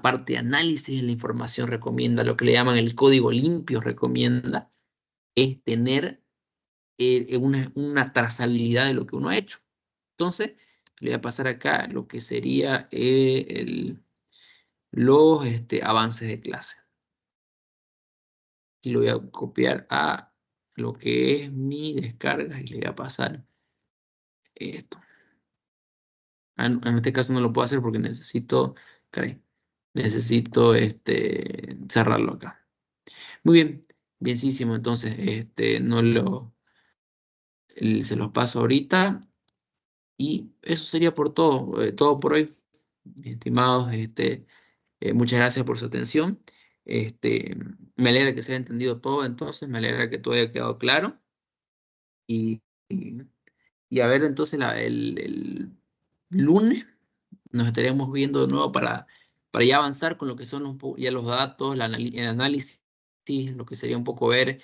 Speaker 1: parte de análisis de la información recomienda, lo que le llaman el código limpio recomienda, es tener una trazabilidad de lo que uno ha hecho. Entonces, le voy a pasar acá lo que sería los avances de clase. Y lo voy a copiar a lo que es mi descarga y le voy a pasar esto. En este caso no lo puedo hacer porque necesito, caray, necesito cerrarlo acá. Muy bien, bienísimo. Entonces, se los paso ahorita y eso sería por todo por hoy. Estimados, muchas gracias por su atención. Este, Me alegra que se haya entendido todo, entonces, me alegra que todo haya quedado claro. Y, y, y a ver, entonces, el lunes nos estaremos viendo de nuevo para para ya avanzar con lo que son ya los datos, el análisis, lo que sería un poco ver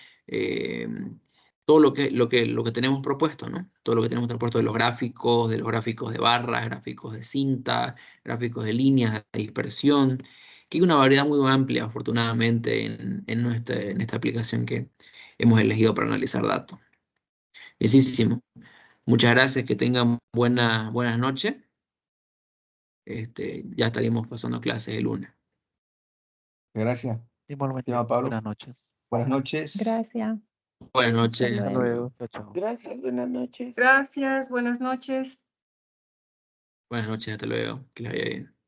Speaker 1: todo lo que tenemos propuesto, ¿no? Todo lo que tenemos propuesto de los gráficos de barras, gráficos de cinta, gráficos de líneas, de dispersión, que hay una variedad muy amplia, afortunadamente, en esta aplicación que hemos elegido para analizar datos. Bienísimo. Muchas gracias, que tengan buenas noches. Ya estaríamos pasando clases el lunes.
Speaker 2: Gracias,
Speaker 5: Igualmente,
Speaker 2: estimado Pablo.
Speaker 5: buenas noches.
Speaker 2: Buenas noches.
Speaker 6: Gracias.
Speaker 1: Buenas noches.
Speaker 6: Hasta
Speaker 5: Hasta
Speaker 6: luego.
Speaker 5: luego. Chao, chao.
Speaker 7: Gracias, buenas noches.
Speaker 8: Gracias, buenas noches.
Speaker 1: Buenas noches, hasta luego. Que les vaya bien.